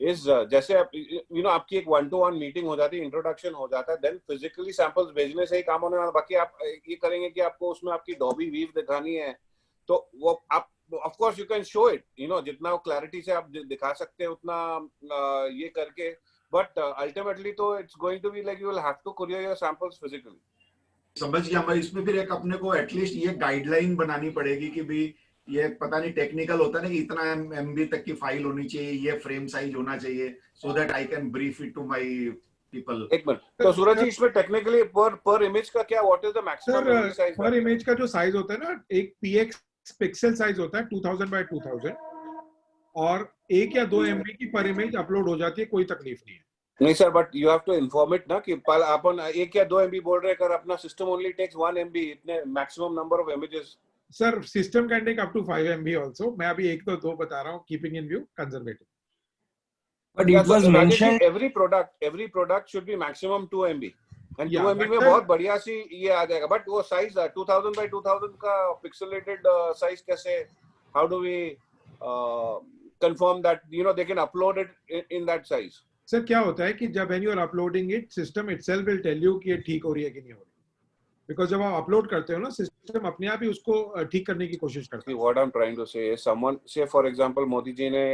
is जैसे आप यू नो आपकी एक 1-to-1 मीटिंग हो जाती है, इंट्रोडक्शन हो जाता है, देन फिजिकली सैंपल्स भेजने से ही काम होने वाला। बाकी आप ये करेंगे कि आपको उसमें आपकी डॉबी वीव दिखानी है, तो वो आप of course you can show it, you know जितना क्लैरिटी से आप दिखा सकते हैं उतना ये करके, बट अल्टीमेटली तो it's going to be like you will have to courier your samples physically. समझ गया मैं। इसमें फिर एक अपने को एटलीस्ट ये गाइडलाइन बनानी पड़ेगी कि भी ये पता नहीं टेक्निकल होता है ना कि इतना MB तक की फाइल होनी चाहिए, ये फ्रेम साइज होना चाहिए, so that I can brief it to my people. एक मिनट, तो सूरज जी इसमें टेक्निकली पर इमेज का क्या, what is the maximum size? Per image का जो साइज होता है ना, एक PX पिक्सल साइज होता है 2000 by 2000, और 1 या 2 MB की पर इमेज अपलोड हो जाती है, कोई तकलीफ नहीं है। नहीं sir, but you have to inform it ना कि अपन 1 या 2 MB बोल रहे हैं, अपना सिस्टम ओनली टेक्स 1 MB, इतने maximum number of images. Sir system can take up to 5 MB also. मैं अभी 1 तो 2 बता रहा हूं, keeping in view conservative. But it was mentioned every product should be maximum 2 MB, and 2 MB में बहुत बढ़िया सी ये आ जाएगा। बट वो साइज 2000 by 2000 का पिक्सेलेटेड साइज कैसे, how do we confirm that you know they can upload it in that size? Sir क्या होता है कि जब when you are uploading it, system itself will tell you कि ये ठीक हो रही है कि नहीं हो रही, because जब आप अपलोड करते हो ना, सिस्टम अपने आप ही उसको ठीक करने की कोशिश करता है। What I'm trying to say is, someone say for example Modi ji ने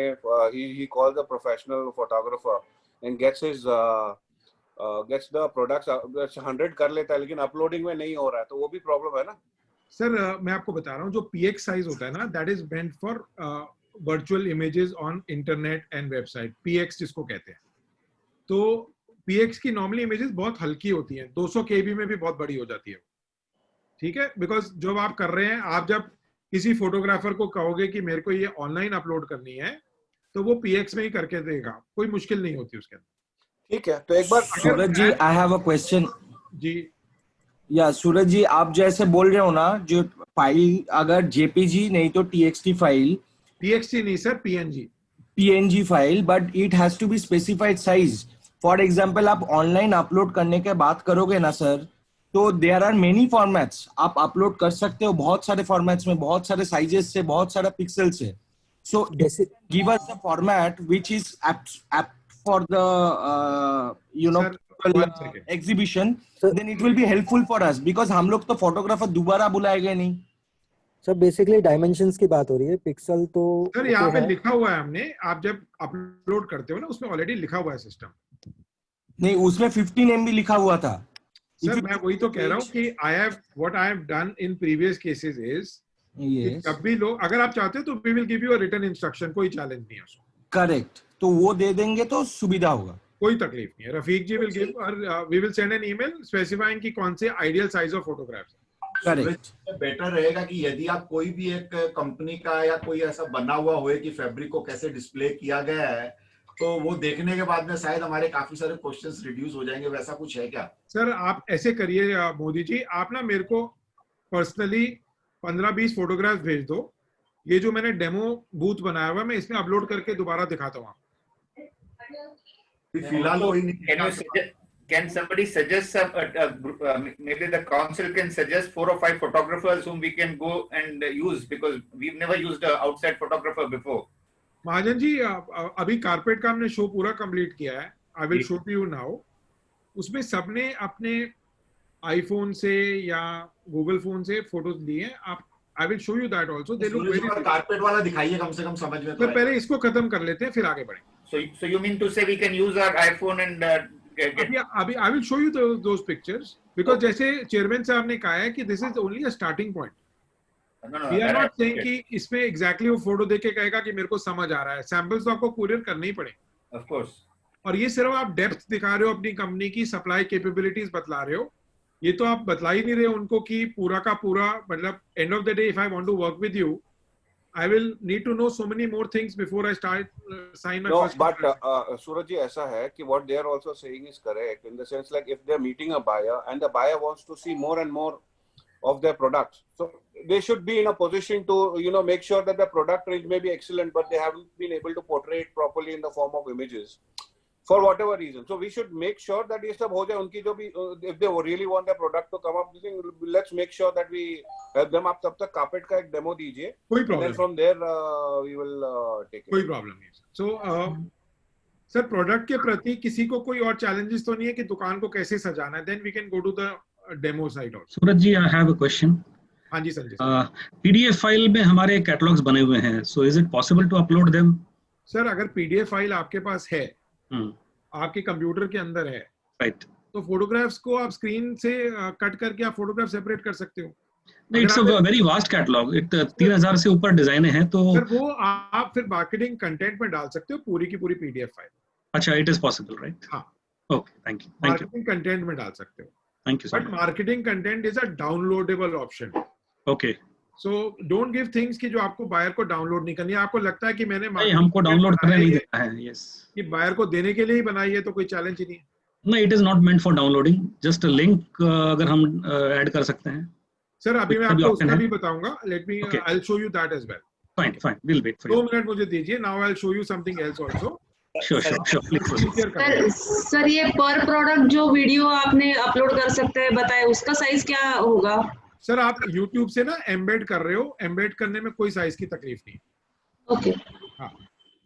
he calls a professional photographer and gets his gets the products 100 कर लेता है, लेकिन अपलोडिंग में नहीं हो रहा है, तो वो भी प्रॉब्लम है ना सर। मैं आपको बता रहा हूँ, जो PX साइज होता है ना, that is meant for virtual images on internet and website, PX जिसको कहते हैं। तो PX की नॉर्मली इमेजेस बहुत हल्की होती हैं, 200 KB में भी बहुत बड़ी हो जाती है, ठीक है। बिकॉज जब आप कर रहे हैं, आप जब किसी फोटोग्राफर को कहोगे कि मेरे को ये ऑनलाइन अपलोड करनी है, तो वो PX में ही करके देगा, कोई मुश्किल नहीं होती उसके अंदर। ठीक है, तो एक बार सूरज जी आई हैव अ क्वेश्चन जी। या सूरज जी, आप जैसे बोल रहे हो ना, जो फाइल अगर JPG नहीं तो TXT फाइल, TXT नहीं sir, PNG file, but it has to be specified size. For example आप ऑनलाइन अपलोड करने के बात करोगे ना सर, तो देयर आर मेनी फॉर्मेट्स, आप अपलोड कर सकते हो बहुत सारे फॉर्मेट्स में, बहुत सारे साइजेस से, बहुत सारे पिक्सल से। So give us a format which is apt for the you know exhibition, then it will be helpful for us, because हम लोग तो फोटोग्राफर दोबारा बुलाएंगे नहीं। सर बेसिकली डायमेंशंस की बात हो रही है, पिक्सल तो सर यहाँ पे लिखा हुआ है हमने, आप जब अपलोड करते हो ना, उसमें ऑलरेडी लिखा हुआ है सिस्टम। नहीं, उसमें 15 MB लिखा हुआ था सर। मैं वही तो कह रहा हूँ कि what I have done in previous cases is, जब भी लोग, अगर आप चाहते हो तो we will give you a written instruction, कोई चैलेंज नहीं है उसको। करेक्ट, तो वो दे देंगे तो सुविधा होगा, कोई तकलीफ नहीं है। रफीक जी will give, और we will send an email specifying कि कौन से ideal size of photographs। Correct. Better रहेगा कि यदि आप कोई भी एक कंपनी का या कोई ऐसा बना हुआ हो कि फैब्रिक को कैसे डिस्प्ले किया गया है, तो वो देखने के बाद में शायद हमारे काफी सारे क्वेश्चंस रिड्यूस हो जाएंगे। वैसा कुछ है क्या? सर आप ऐसे करिए मोदी जी, आप ना मेरे को पर्सनली 15-20 फोटोग्राफ भेज दो। ये जो मैंने डेमो बूथ बनाया हुआ है, मैं इसमें अपलोड करके दोबारा दिखाता हूँ। फिलहाल कोई नहीं। Can somebody suggest some? Maybe the council can suggest 4 or 5 photographers whom we can go and use, because we've never used an outside photographer before. Mahajan ji, अभी कारपेट का हमने शो पूरा कंप्लीट किया है। I will show you now. उसमें सबने अपने iPhone से या गूगल फोन से फोटोज लिए हैं। आप, आई will show you that also. They look very. Carpet वाला दिखाइए कम से कम, समझ में। तो पहले इसको खत्म कर लेते हैं, फिर आगे बढ़ेंगे। So you mean to say we can use our iPhone and अभी I will show you those pictures, because जैसे चेयरमैन साहब ने कहा है कि this is only a starting point. We are not saying कि इसमें एग्जैक्टली वो फोटो देख के कहेगा कि मेरे को समझ आ रहा है। सैंपल्स तो आपको कुरियर करने ही पड़ेंगे। Of course. और ये सिर्फ आप डेप्थ दिखा रहे हो अपनी कंपनी की, सप्लाई कैपेबिलिटीज बतला रहे हो, ये तो आप बतला ही नहीं रहे उनको कि पूरा का पूरा, मतलब end of the day if I want to work with you I will need to know so many more things before I start sign my first contract. But Suraj ji, ऐसा है कि what they are also saying is correct in the sense like if they are meeting a buyer and the buyer wants to see more and more of their products, so they should be in a position to make sure that the product range may be excellent, but they haven't been able to portray it properly in the form of images for whatever reason. So we should make sure that ये सब हो जाए उनकी जो भी, if they really want their product to come up, let's make sure that we help them. आप तब तक carpet का एक demo दीजिए, कोई problem, and then from there we will take it. कोई problem नहीं. So सर प्रोडक्ट के प्रति किसी को कोई और challenges तो नहीं है कि दुकान को कैसे सजाना है? Then we can go to the demo side also. Suraj ji, I have a question. हाँ जी संजय. PDF फाइल में हमारे कैटलॉग्स बने हुए हैं, so is it possible to upload them? Sir अगर PDF फाइल आपके पास है, आपके कंप्यूटर के अंदर है, राइट, तो फोटोग्राफ्स को आप स्क्रीन से कट करके आप फोटोग्राफ सेपरेट कर सकते हो. नहीं, it's a very vast catalogue, 3000 से ऊपर डिजाइन हैं, तो सर वो आप फिर मार्केटिंग कंटेंट में डाल सकते हो पूरी की पूरी PDF फाइल. अच्छा, इट इज पॉसिबल, राइट? हाँ, okay, thank you. Marketing content में डाल सकते हो. Thank you. But marketing content is a downloadable option. Okay, so don't give things कि जो आपको बायर को डाउनलोड नहीं करनी है. आपको लगता है कि मैंने नहीं, हमको डाउनलोड करने नहीं देता है. यस, कि बायर को देने के लिए ही बनाई है, तो कोई चैलेंज ही नहीं है. नहीं, it is not meant for downloading, just a link अगर हम ऐड कर सकते हैं. सर अभी मैं आपको उसका भी बताऊंगा. Let me, I will show you that as well. Fine, fine, will wait for 2 minute मुझे दीजिए. Now I will show you something else also. Sure sure sure, please. Sir ये पर प्रोडक्ट जो वीडियो आपने अपलोड कर सकते हैं बताए, उसका साइज क्या होगा? सर आप YouTube से ना एम्बेड कर रहे हो, एम्बेड करने में कोई साइज की तकलीफ नहीं. ओके, हाँ,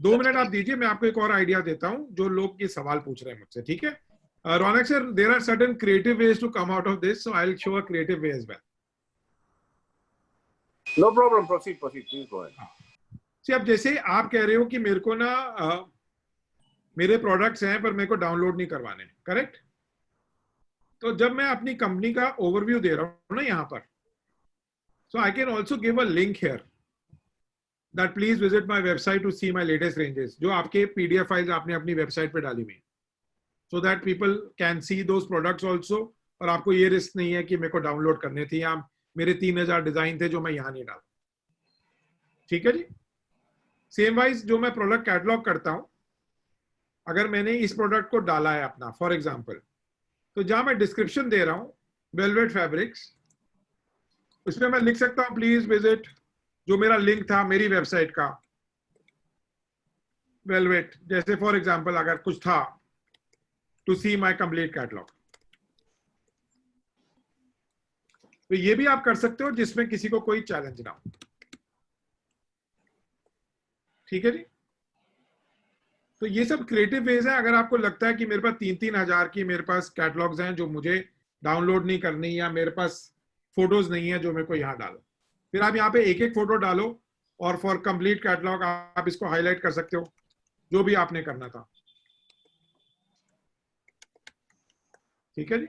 2 मिनट आप दीजिए, मैं आपको एक और आइडिया देता हूँ जो लोग ये सवाल पूछ रहे हैं मुझसे. ठीक है Raunak sir, there are certain creative ways to come out of this, so I will show a creative way as well. No problem, proceed please go ahead. See अब जैसे आप कह रहे हो कि मेरे को ना मेरे प्रोडक्ट्स हैं पर मेरे को डाउनलोड नहीं करवाने, करेक्ट? तो जब मैं अपनी कंपनी का ओवरव्यू दे रहा हूं ना यहाँ पर, so I can also give a link here that please visit my website to see my latest ranges, जो आपके PDF फाइल्स आपने अपनी वेबसाइट पे डाली हुई, so that people can see those products also. और आपको ये रिस्क नहीं है कि मेरे को डाउनलोड करने थे या मेरे 3000 डिजाइन थे जो मैं यहाँ नहीं डाला. ठीक है जी. सेम वाइज जो मैं प्रोडक्ट कैटलॉग करता हूँ, अगर मैंने इस प्रोडक्ट को डाला है अपना फॉर एग्जाम्पल, तो जहां मैं डिस्क्रिप्शन दे रहा हूं वेलवेट फैब्रिक्स, उसमें मैं लिख सकता हूं प्लीज विजिट, जो मेरा लिंक था मेरी वेबसाइट का वेलवेट, जैसे फॉर एग्जांपल अगर कुछ था to see my complete catalogue, तो ये भी आप कर सकते हो जिसमें किसी को कोई चैलेंज ना हो. ठीक है जी. तो ये सब क्रिएटिव वेज है. अगर आपको लगता है कि मेरे पास 3-3 हजार की मेरे पास कैटलॉग्स हैं जो मुझे डाउनलोड नहीं करनी, या मेरे पास फोटोज नहीं है जो मेरे को यहाँ डालो, फिर आप यहाँ पे एक एक फोटो डालो और फॉर कंप्लीट कैटलॉग आप इसको हाईलाइट कर सकते हो, जो भी आपने करना था. ठीक है जी.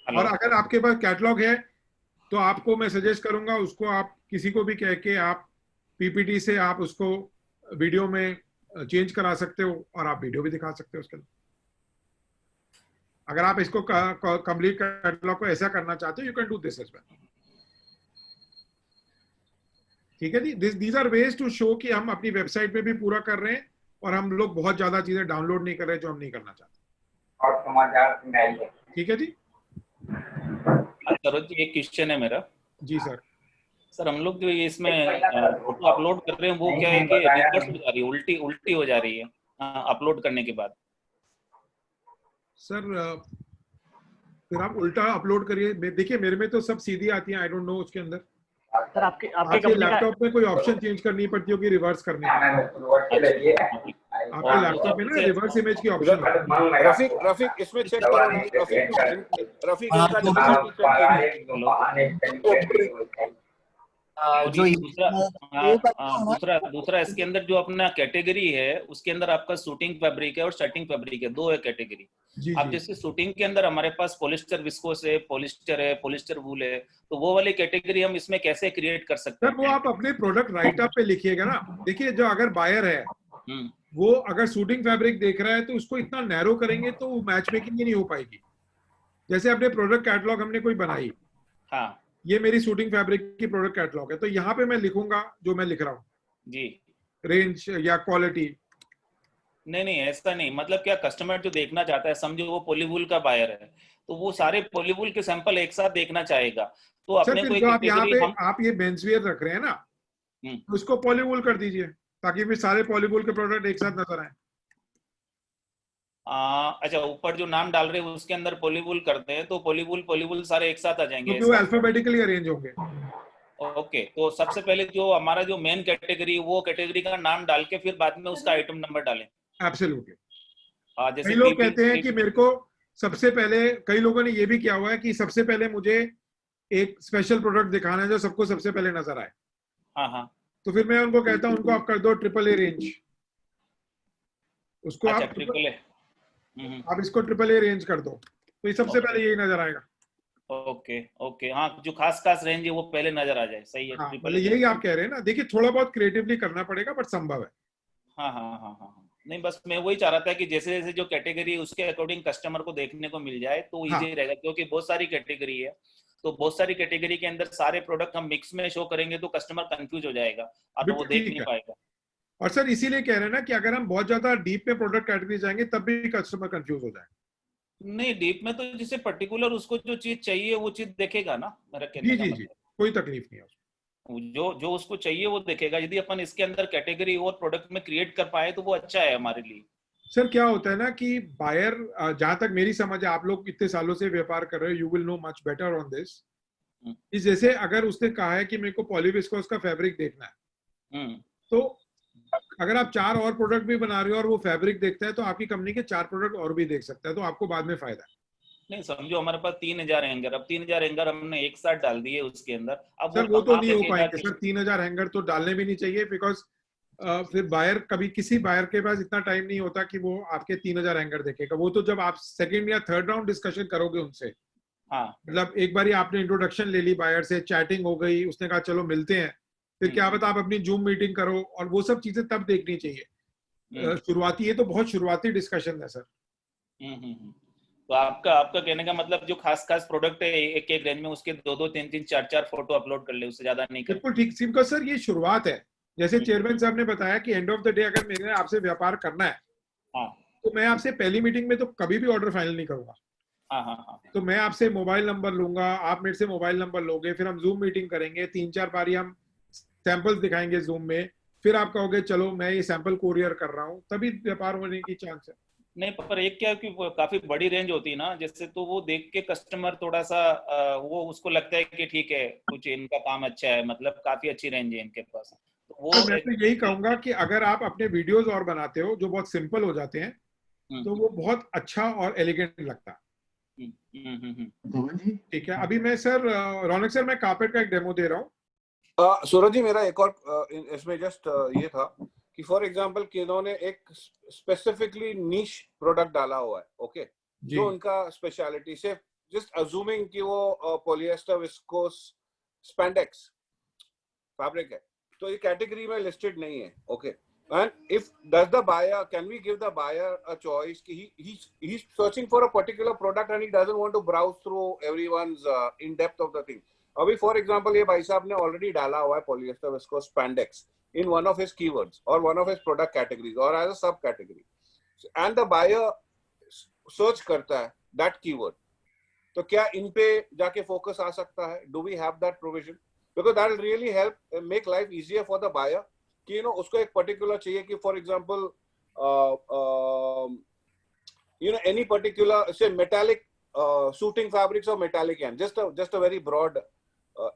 और अगर आपके पास कैटलॉग है तो आपको मैं सजेस्ट करूंगा उसको आप किसी को भी कह के आप PPT से आप उसको वीडियो में चेंज करा सकते हो और आप वीडियो भी दिखा सकते हो उसके अंदर. अगर आप इसको कंप्लीट कैटलॉग को ऐसा करना चाहते हो, you can do this as well. ठीक है जी. These are ways to show कि हम अपनी वेबसाइट पे भी पूरा कर रहे हैं और हम लोग बहुत ज्यादा चीजें डाउनलोड नहीं कर रहे जो हम नहीं करना चाहते. ठीक है जी. सरोज जी, एक क्वेश्चन है मेरा. जी सर. सर हम लोग जो ये इसमें फोटो अपलोड कर रहे हैं वो क्या है कि रिवर्स हो जा रही है, उल्टी हो जा रही है अपलोड करने के बाद. सर फिर आप उल्टा अपलोड करिए. देखिए मेरे में तो सब सीधी आती हैं, आई डोंट नो उसके अंदर. सर आपके लैपटॉप में कोई ऑप्शन चेंज करनी पड़ती होगी रिवर्स करने की. आपके लैपटॉप में ना रिवर्स इमेज की ऑप्शन है. रफीक इसमें चेक करो. रफीक और जो ये ये दूसरा इसके अंदर जो अपना कैटेगरी है उसके अंदर आपका शूटिंग फैब्रिक है और शर्टिंग फैब्रिक है, दो है कैटेगरी। जी आप जी जैसे शूटिंग के अंदर हमारे पास पॉलिस्टर विस्कोस है, पॉलिस्टर वूल है, तो वो वाली कैटेगरी हम इसमें कैसे क्रिएट कर सकते सर, वो आप अपने प्रोडक्ट राइट अप पे लिखिएगा ना। देखिए, जो अगर बायर है हैं? वो अगर शूटिंग फैब्रिक देख रहा है तो उसको इतना नैरो करेंगे तो मैच मेकिंग ही नहीं हो पाएगी। जैसे अपने प्रोडक्ट कैटलॉग हमने कोई बनाई, हाँ ये मेरी शूटिंग फैब्रिक की प्रोडक्ट कैटलॉग है, तो यहाँ पे मैं लिखूंगा जो मैं लिख रहा हूँ, जी। रेंज या क्वालिटी। नहीं ऐसा नहीं, मतलब क्या कस्टमर जो देखना चाहता है, समझो वो पॉलीवूल का बायर है, तो वो सारे पॉलीवूल के सैंपल एक साथ देखना चाहेगा, तो सर, अपने फिर को एक जो आप यहाँ कैटेगरी पे हम आप ये मेंसवियर रख रहे हैं ना, तो उसको पॉलीवूल कर दीजिए ताकि फिर सारे पॉलीवूल के प्रोडक्ट एक साथ नजर आए। अच्छा, ऊपर जो नाम डाल रहे हैं उसके अंदर पॉलीवूल करते हैं तो पॉलीवूल सारे एक साथ आ जाएंगे क्योंकि वो अल्फाबेटिकली अरेंज होंगे। ओके, तो सबसे पहले जो हमारा जो मेन कैटेगरी, वो कैटेगरी का नाम डाल के फिर बाद में उसका आइटम नंबर डालें। एब्सोल्युटली। जैसे कई लोग कहते हैं कि मेरे को सबसे पहले, कई लोगों ने ये भी किया हुआ है कि सबसे पहले मुझे एक स्पेशल प्रोडक्ट दिखाना है जो सबको सबसे पहले नजर आए। हाँ तो फिर मैं उनको कहता हूं, उनको आप कर दो AAA रेंज, उसको अच्छा, आप ट्रिपल ए। आप इसको AAA रेंज कर दो, तो ये सबसे पहले यही नजर आएगा। ओके हाँ, जो खास रेंज है वो पहले नजर आ जाए, सही है। हाँ, ट्रिपल मतलब यही आप कह रहे हैं ना। देखिए, थोड़ा बहुत क्रिएटिवली करना पड़ेगा बट संभव है। हाँ, नहीं बस मैं वही चाह रहा था कि जैसे जैसे जो कैटेगरी उसके अकॉर्डिंग कस्टमर को देखने को मिल जाए तो इजी रहेगा, क्योंकि बहुत सारी कैटेगरी है, तो बहुत सारी कैटेगरी के अंदर सारे प्रोडक्ट हम मिक्स में शो करेंगे तो कस्टमर कंफ्यूज हो जाएगा, अब वो देख नहीं पाएगा। और सर, इसीलिए कह रहे हैं ना कि अगर हम बहुत ज्यादा डीप में प्रोडक्ट कैटेगरी जाएंगे तब भी कस्टमर कंफ्यूज हो जाए। नहीं, डीप में तो जिसे पर्टिकुलर उसको जो चीज चाहिए वो चीज देखेगा ना, मेरा कहने जी का जी मतलब। जी, कोई तकलीफ नहीं है उसमें। जो उसको चाहिए वो देखेगा। यदि अपन इसके अंदर कैटेगरी और प्रोडक्ट में क्रिएट कर पाए तो वो अच्छा है हमारे लिए। सर, क्या होता है ना कि बायर, जहां तक मेरी समझ है, आप लोग इतने सालों से व्यापार कर रहे हो, you will know much better on this. जैसे अगर उसने कहा है कि मेरे को पॉलीविस्कोस का फैब्रिक देखना है, तो अगर आप 4 और प्रोडक्ट भी बना रहे हो और वो फैब्रिक देखता है तो आपकी कंपनी के 4 प्रोडक्ट और भी देख सकता है, तो आपको बाद में फायदा है। नहीं, समझो हमारे पास 3000 हैंगर, अब 3000 हैंगर हमने एक साथ डाल दिए उसके अंदर, अब सर, वो तो कहाँ नहीं हो देखेगा पाएंगे कि सर, 3000 हैंगर तो डालने भी नहीं चाहिए, बिकॉज फिर बायर, कभी किसी बायर के पास इतना टाइम नहीं होता कि वो आपके 3000 हैंगर देखेगा। वो तो जब आप सेकंड या थर्ड राउंड डिस्कशन करोगे उनसे, मतलब एक बार आपने इंट्रोडक्शन ले ली बायर से, चैटिंग हो गई, उसने कहा चलो मिलते हैं, फिर क्या पता आप अपनी जूम मीटिंग करो, और वो सब चीजें तब देखनी चाहिए। शुरुआती, ये तो बहुत शुरुआती डिस्कशन है सर। तो आपका कहने का मतलब जो खास प्रोडक्ट है एक रेंज में, उसके 2 3 4 4 फोटो अपलोड कर ले, उससे ज्यादा नहीं कर। बिल्कुल ठीक सिंपल सर, ये शुरुआत है। जैसे चेयरमैन साहब ने बताया कि एंड ऑफ द डे अगर मेरे आपसे व्यापार करना है, तो मैं आपसे पहली मीटिंग में तो कभी भी ऑर्डर फाइनल नहीं करूंगा। तो मैं आपसे मोबाइल नंबर लूंगा, आप मेरे से मोबाइल नंबर लोगे, फिर हम जूम मीटिंग करेंगे, 3-4 बारी हम सैंपल्स दिखाएंगे जूम में, फिर आप कहोगे चलो मैं ये सैंपल कोरियर कर रहा हूँ, तभी व्यापार होने की चांस है। नहीं, पर एक क्या कि काफी बड़ी रेंज होती है ना, जैसे तो वो देख के कस्टमर थोड़ा सा वो उसको लगता है कि ठीक है, कुछ इनका काम अच्छा है, मतलब काफी अच्छी रेंज है इनके पास, तो वो तो मैं तो यही कहूंगा कि अगर आप अपने वीडियोस और बनाते हो जो बहुत सिंपल हो जाते हैं, तो वो बहुत अच्छा और एलिगेंट लगता है। ठीक है, अभी मैं सर, रौनक सर, मैं कारपेट का एक डेमो दे रहा हूँ। सूरज जी, मेरा एक और इसमें जस्ट ये था कि फॉर एग्जांपल कि इन्होंने एक स्पेसिफिकली नीश प्रोडक्ट डाला हुआ है, ओके, जो उनका स्पेशलिटी से, जस्ट अज्यूमिंग कि वो पॉलिएस्टर विस्कोस स्पैंडेक्स फैब्रिक है, तो ये कैटेगरी में लिस्टेड नहीं है, okay. And if does the buyer, can we give the buyer a choice कि he's searching for a particular product and he doesn't want to browse through everyone's in depth of the thing. अभी for example ये भाई साहब ने already डाला हुआ है polyester viscose spandex in one of his keywords or one of his product categories or as a subcategory, and the buyer search करता है that keyword, तो क्या इन पे जाके focus आ सकता है? Do we have that provision? Because that will really help make life easier for the buyer कि उसको एक पर्टिकुलर चाहिए कि for example any particular say metallic suiting fabrics or metallic yarn, just a very broad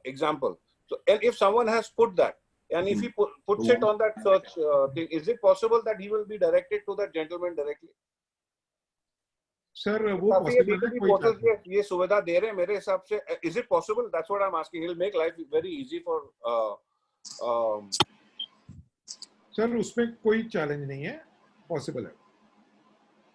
example. So and if someone has put that and if he puts it on that search thing, is it possible that he will be directed to that gentleman directly? Sir वो काफी ये possible है, B2B कोई portal challenge नहीं। पे ये सुविधा दे रहे हैं मेरे हिसाब से. Is it possible? That's what I'm asking. He'll make life very easy for sir उसमें कोई चैलेंज नहीं है, पॉसिबल है.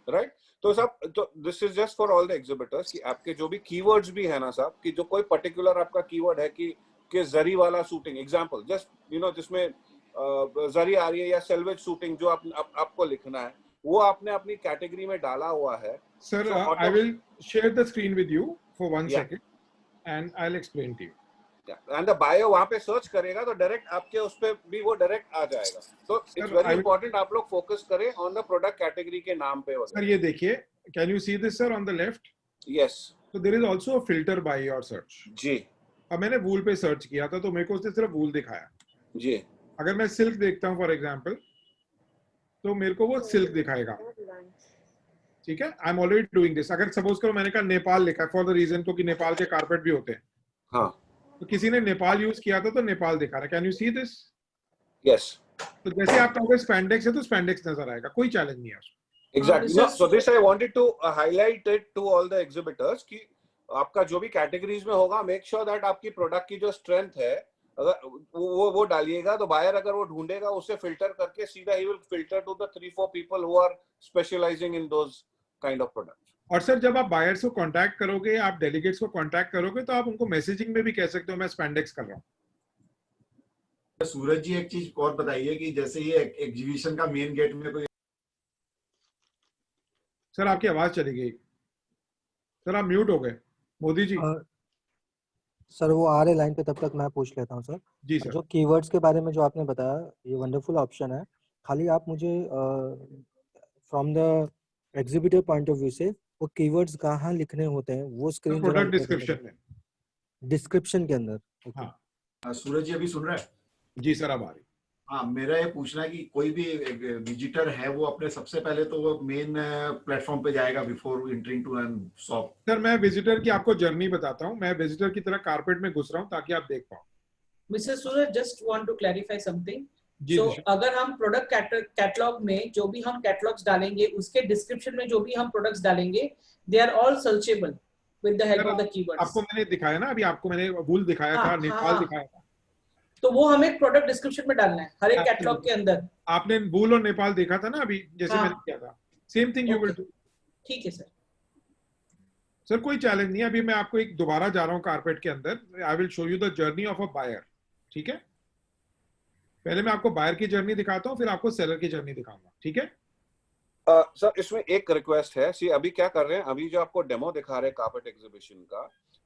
राइट. तो साहब, तो this is just for all the exhibitors कि आपके जो भी कीवर्ड्स भी है ना साहब, कि जो कोई पर्टिकुलर आपका कीवर्ड है कि जरी वाला शूटिंग एग्जांपल, जस्ट जिसमें जरी आ रही है या सेल्वेज शूटिंग, जो आपको लिखना है वो आपने अपनी कैटेगरी में डाला हुआ है. Sir I will share the screen with you for 1 second and I will explain to you. And the bio वहां पे सर्च करेगा तो डायरेक्ट आपके उस पे भी वो डायरेक्ट आ जाएगा. तो इट्स वेरी इंपॉर्टेंट आप लोग फोकस करें ऑन द प्रोडक्ट कैटेगरी के नाम पे. सर ये देखिए, can you see this sir on the left? Yes. तो there is also a filter by your search. जी. अब मैंने वूल पे सर्च किया था तो मेरे को उसने सिर्फ वूल दिखाया. जी. अगर मैं सिल्क देखता हूं फॉर एग्जांपल, तो मेरे को वो सिल्क दिखाएगा. ठीक है, I am already doing this. अगर सपोज करो मैंने कहा नेपाल लिखा फॉर द रीजन क्योंकि नेपाल के कारपेट भी होते हैं. हाँ. तो किसी ने नेपाल यूज किया था तो नेपाल दिखा रहा है. Can you see this? Yes. तो जैसे आप कहोगे स्पैंडेक्स है तो स्पैंडेक्स नजर आएगा, कोई चैलेंज नहीं है उसमें. Exactly. No, so this I wanted to highlight it to all the exhibitors कि आपका जो भी कैटेगरीज में होगा, मेक श्योर दैट आपकी प्रोडक्ट की जो स्ट्रेंथ है अगर वो डालिएगा, तो बायर अगर वो ढूंढेगा उससे फिल्टर करके सीधा ही will filter to the 3-4 people who are specialising in those kind of products. और सर जब आप बायर्स को कांटेक्ट करोगे, आप डेलीगेट्स को कांटेक्ट करोगे, तो आप उनको मैसेजिंग में भी कह सकते हो मैं स्पैंडेक्स कर रहा हूँ. सूरज जी एक चीज और बताइए कि जैसे ये एग्जीबिशन का मेन गेट में कोई. सर आपकी आवाज चली गई. सर आप म्यूट हो गए. मोदी जी. सर वो आ रहे लाइन पे, तब तक मैं पूछ लेता हूँ सर. जी सर. जो कीवर्ड्स के बारे में जो आपने बताया, ये वंडरफुल ऑप्शन है. खाली आप मुझे from the exhibitor point of view से वो कीवर्ड्स कहाँ लिखने होते हैं वो स्क्रीन प्रोडक्ट डिस्क्रिप्शन में, डिस्क्रिप्शन के अंदर. हाँ. सूरज जी अभी सुन रहे हैं? जी सर अब आ रही. हाँ, मेरा ये पूछना है कि कोई भी विजिटर है वो अपने सबसे पहले तो वो मेन प्लेटफॉर्म पे जाएगा before entering to an shop. Sir मैं विजिटर की आपको जर्नी बताता हूँ. मैं विजिटर की तरह कारपेट में घुस रहा हूँ ताकि आप देख पाओ. Mister Suraj, just want to clarify something. So, अगर हम प्रोडक्ट कैटलॉग में जो भी हम कैटलॉग्स डालेंगे, उसके डिस्क्रिप्शन में जो भी हम प्रोडक्ट्स डालेंगे, they are all searchable with the help of the keywords. आपको मैंने दिखाया ना, अभी आपको मैंने वूल दिखाया था, नेपाल दिखाया था. तो वो हमें प्रोडक्ट डिस्क्रिप्शन में डालना है हर एक कैटलॉग के अंदर. आपने वूल और नेपाल देखा था ना अभी, जैसे मैंने किया था, same thing you will do. ठीक है सर. सर कोई चैलेंज नहीं है. अभी मैं आपको एक दोबारा जा रहा हूँ कारपेट के अंदर. I will show you the journey of a buyer. ठीक है, पहले मैं आपको बायर की जर्नी दिखाता हूँ, फिर आपको सेलर की जर्नी दिखाऊंगा. ठीक है सर. इसमें एक रिक्वेस्ट है. सी अभी क्या कर रहे हैं, अभी जो आपको डेमो दिखा रहे हैं कारपेट एग्जीबिशन का,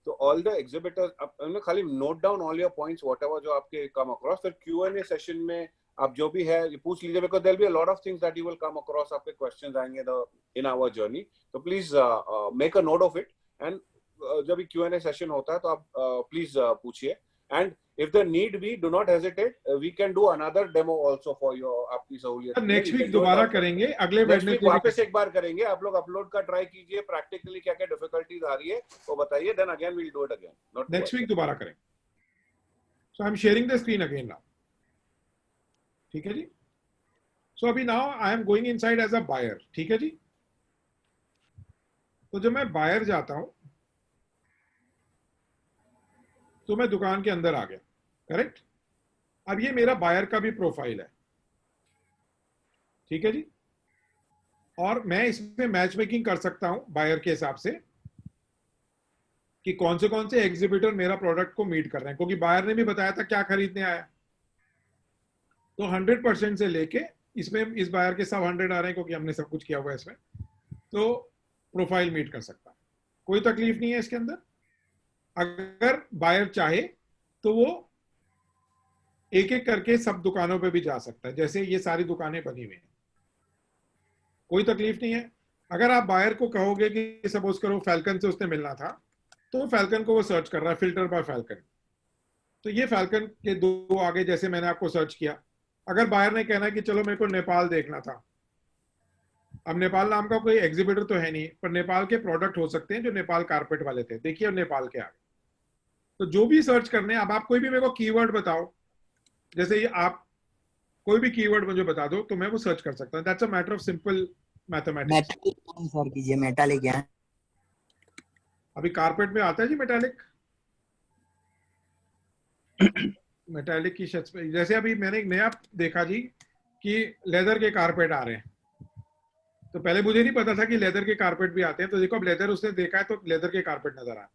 तो ऑल द एग्जिबिटर्स खाली note down all your points whatever जो आपके कम अक्रॉस. फिर Q&A सेशन में आप जो भी है ये पूछ लीजिए, because there will be a lot of things that you will come across. आपके क्वेश्चंस आएंगे इन आवर जर्नी. तो please make a note of it, and जब भी Q&A सेशन होता है तो आप प्लीज पूछिए. And if the need be, do not hesitate. We can do another demo also for your आपकी सहूलियत. नेक्स्ट वीक दोबारा करेंगे. अगले वेडनेसडे वापस एक बार करेंगे. आप लोग अपलोड का ट्राई कीजिए, प्रैक्टिकली क्या क्या डिफिकल्टीज आ रही है वो बताइए, then again we will do it again. Next week दोबारा करेंगे. So I am sharing the screen again now. ठीक है जी. सो अभी now I am going inside as a buyer. ठीक है जी. तो जब मैं बायर जाता हूं तो मैं दुकान के अंदर आ गया. करेक्ट. अब ये मेरा बायर का भी प्रोफाइल है. ठीक है जी. और मैं इसमें मैच मेकिंग कर सकता हूं बायर के हिसाब से कि कौन से एग्जीबिटर मेरा प्रोडक्ट को मीट कर रहे हैं, क्योंकि बायर ने भी बताया था क्या खरीदने आया. तो 100% से लेके इसमें इस बायर के सब 100 आ रहे हैं क्योंकि हमने सब कुछ किया हुआ है इसमें. तो प्रोफाइल मीट कर सकता है, कोई तकलीफ नहीं है इसके अंदर. अगर बायर चाहे तो वो एक एक करके सब दुकानों पे भी जा सकता है. जैसे ये सारी दुकानें बनी हुई हैं, कोई तकलीफ नहीं है. अगर आप बायर को कहोगे कि सपोज करो फैल्कन से उसने मिलना था, तो फैल्कन को वो सर्च कर रहा है, फिल्टर बाय फैल्कन. तो ये फैल्कन के दो आगे जैसे मैंने आपको सर्च किया. अगर बायर ने कहना कि चलो मेरे को नेपाल देखना था, अब नेपाल नाम का कोई एग्जीबिटर तो है नहीं, पर नेपाल के प्रोडक्ट हो सकते हैं जो नेपाल कारपेट वाले थे. देखिए नेपाल के आगे. तो जो भी सर्च करने, अब आप कोई भी मेरे को कीवर्ड बताओ, जैसे ये आप कोई भी कीवर्ड मुझे बता दो तो मैं वो सर्च कर सकता हूँ. That's a matter of simple mathematics. Metallic sir कीजिए, मेटालिक क्या है? अभी कारपेट में आता है जी मेटालिक। मेटालिक की छत पे, जैसे अभी मैंने एक नया देखा जी कि लेदर के कारपेट आ रहे हैं, तो पहले मुझे नहीं पता था कि लेदर के कारपेट भी आते हैं, तो देखो अब लेदर उसने देखा है तो लेदर के कारपेट नजर आए।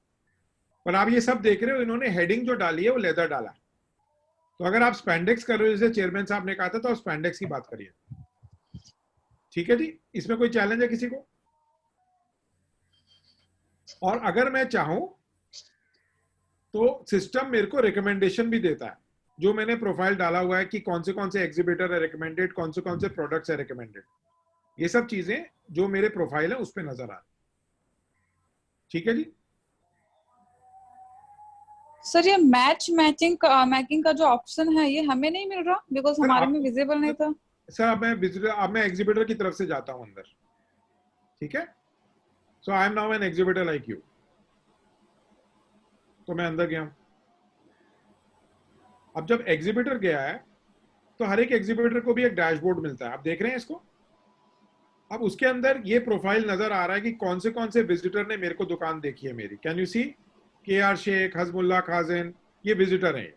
पर आप ये सब देख रहे हो, इन्होंने हेडिंग जो डाली है वो लेदर डाला। तो अगर आप स्पैंडेक्स कर रहे हो, जैसे चेयरमैन साहब ने कहा था, तो आप स्पैंडेक्स की बात करिए। ठीक है जी, इसमें कोई चैलेंज है किसी को? और अगर मैं चाहूं तो सिस्टम मेरे को रिकमेंडेशन भी देता है, जो मैंने प्रोफाइल डाला हुआ है कि कौन से एग्जीबिटर है रिकमेंडेड, कौन से प्रोडक्ट्स है रिकमेंडेड, ये सब चीजें जो मेरे प्रोफाइल है उस पर नजर आ रही। ठीक है जी। सर ये मैचिंग का जो ऑप्शन है ये हमें नहीं मिल रहा, बिकॉज हमारे में विजिबल नहीं था। सर अब मैं एग्जीबिटर की तरफ से जाता हूं अंदर। ठीक है, so I am now an exhibitor like you. तो मैं अंदर गया हूं। अब जब एग्जीबिटर गया है तो हर एक एग्जीबिटर को भी एक डैशबोर्ड मिलता है, आप देख रहे हैं इसको। अब उसके अंदर ये प्रोफाइल नजर आ रहा है कि कौन से विजिटर ने मेरे को दुकान देखी है मेरी। Can you see? KR Sheikh, Hajmulla Khazin, ये विजिटर हैं।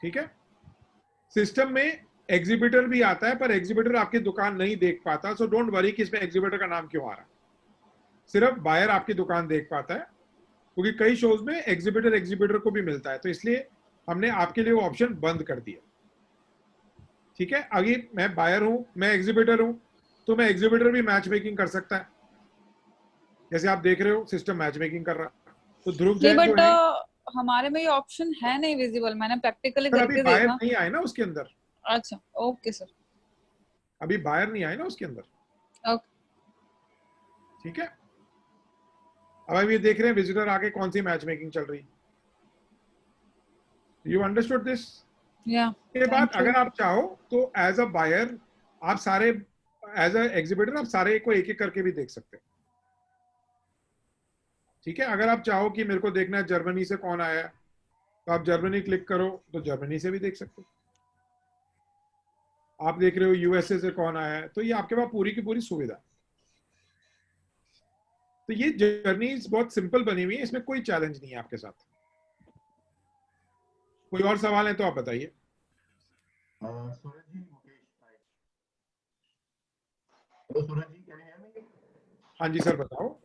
ठीक है, सिस्टम में एग्जीबिटर भी आता है, पर एग्जीबिटर आपकी दुकान नहीं देख पाता। सो डोंट वरी कि इसमें एग्जीबिटर का नाम क्यों आ रहा है, सिर्फ बायर आपकी दुकान देख पाता है, क्योंकि कई शोज में एग्जीबिटर को भी मिलता है, तो इसलिए हमने आपके लिए वो ऑप्शन बंद कर दिया। ठीक है, अगर मैं बायर हूं, मैं एग्जीबिटर हूं, तो मैं एग्जीबिटर भी मैच मेकिंग कर सकता है। जैसे आप देख रहे हो सिस्टम मैच मेकिंग कर रहा है। तो ध्रुव जैन जो है, हमारे में ये ऑप्शन है नहीं विजिबल, मैंने प्रैक्टिकली करके अभी बायर देखा। नहीं आए ना उसके अंदर। अच्छा ओके सर, अभी बायर नहीं आए ना उसके अंदर। ओके ठीक है, अब अभी देख रहे हैं विजिटर आके कौन सी मैच मेकिंग चल रही। You understood this? ये बात अगर आप चाहो तो एज अ बायर आप सारे, एज अ एग्जीबिटर आप सारे को एक एक करके भी देख सकते हैं। ठीक है, अगर आप चाहो कि मेरे को देखना है जर्मनी से कौन आया है, तो आप जर्मनी क्लिक करो तो जर्मनी से भी देख सकते हो। आप देख रहे हो USA से कौन आया है, तो ये आपके पास पूरी की पूरी सुविधा। तो ये जर्नी बहुत सिंपल बनी हुई है, इसमें कोई चैलेंज नहीं है आपके साथ। कोई और सवाल है तो आप बताइए। हाँ जी सर, बताओ।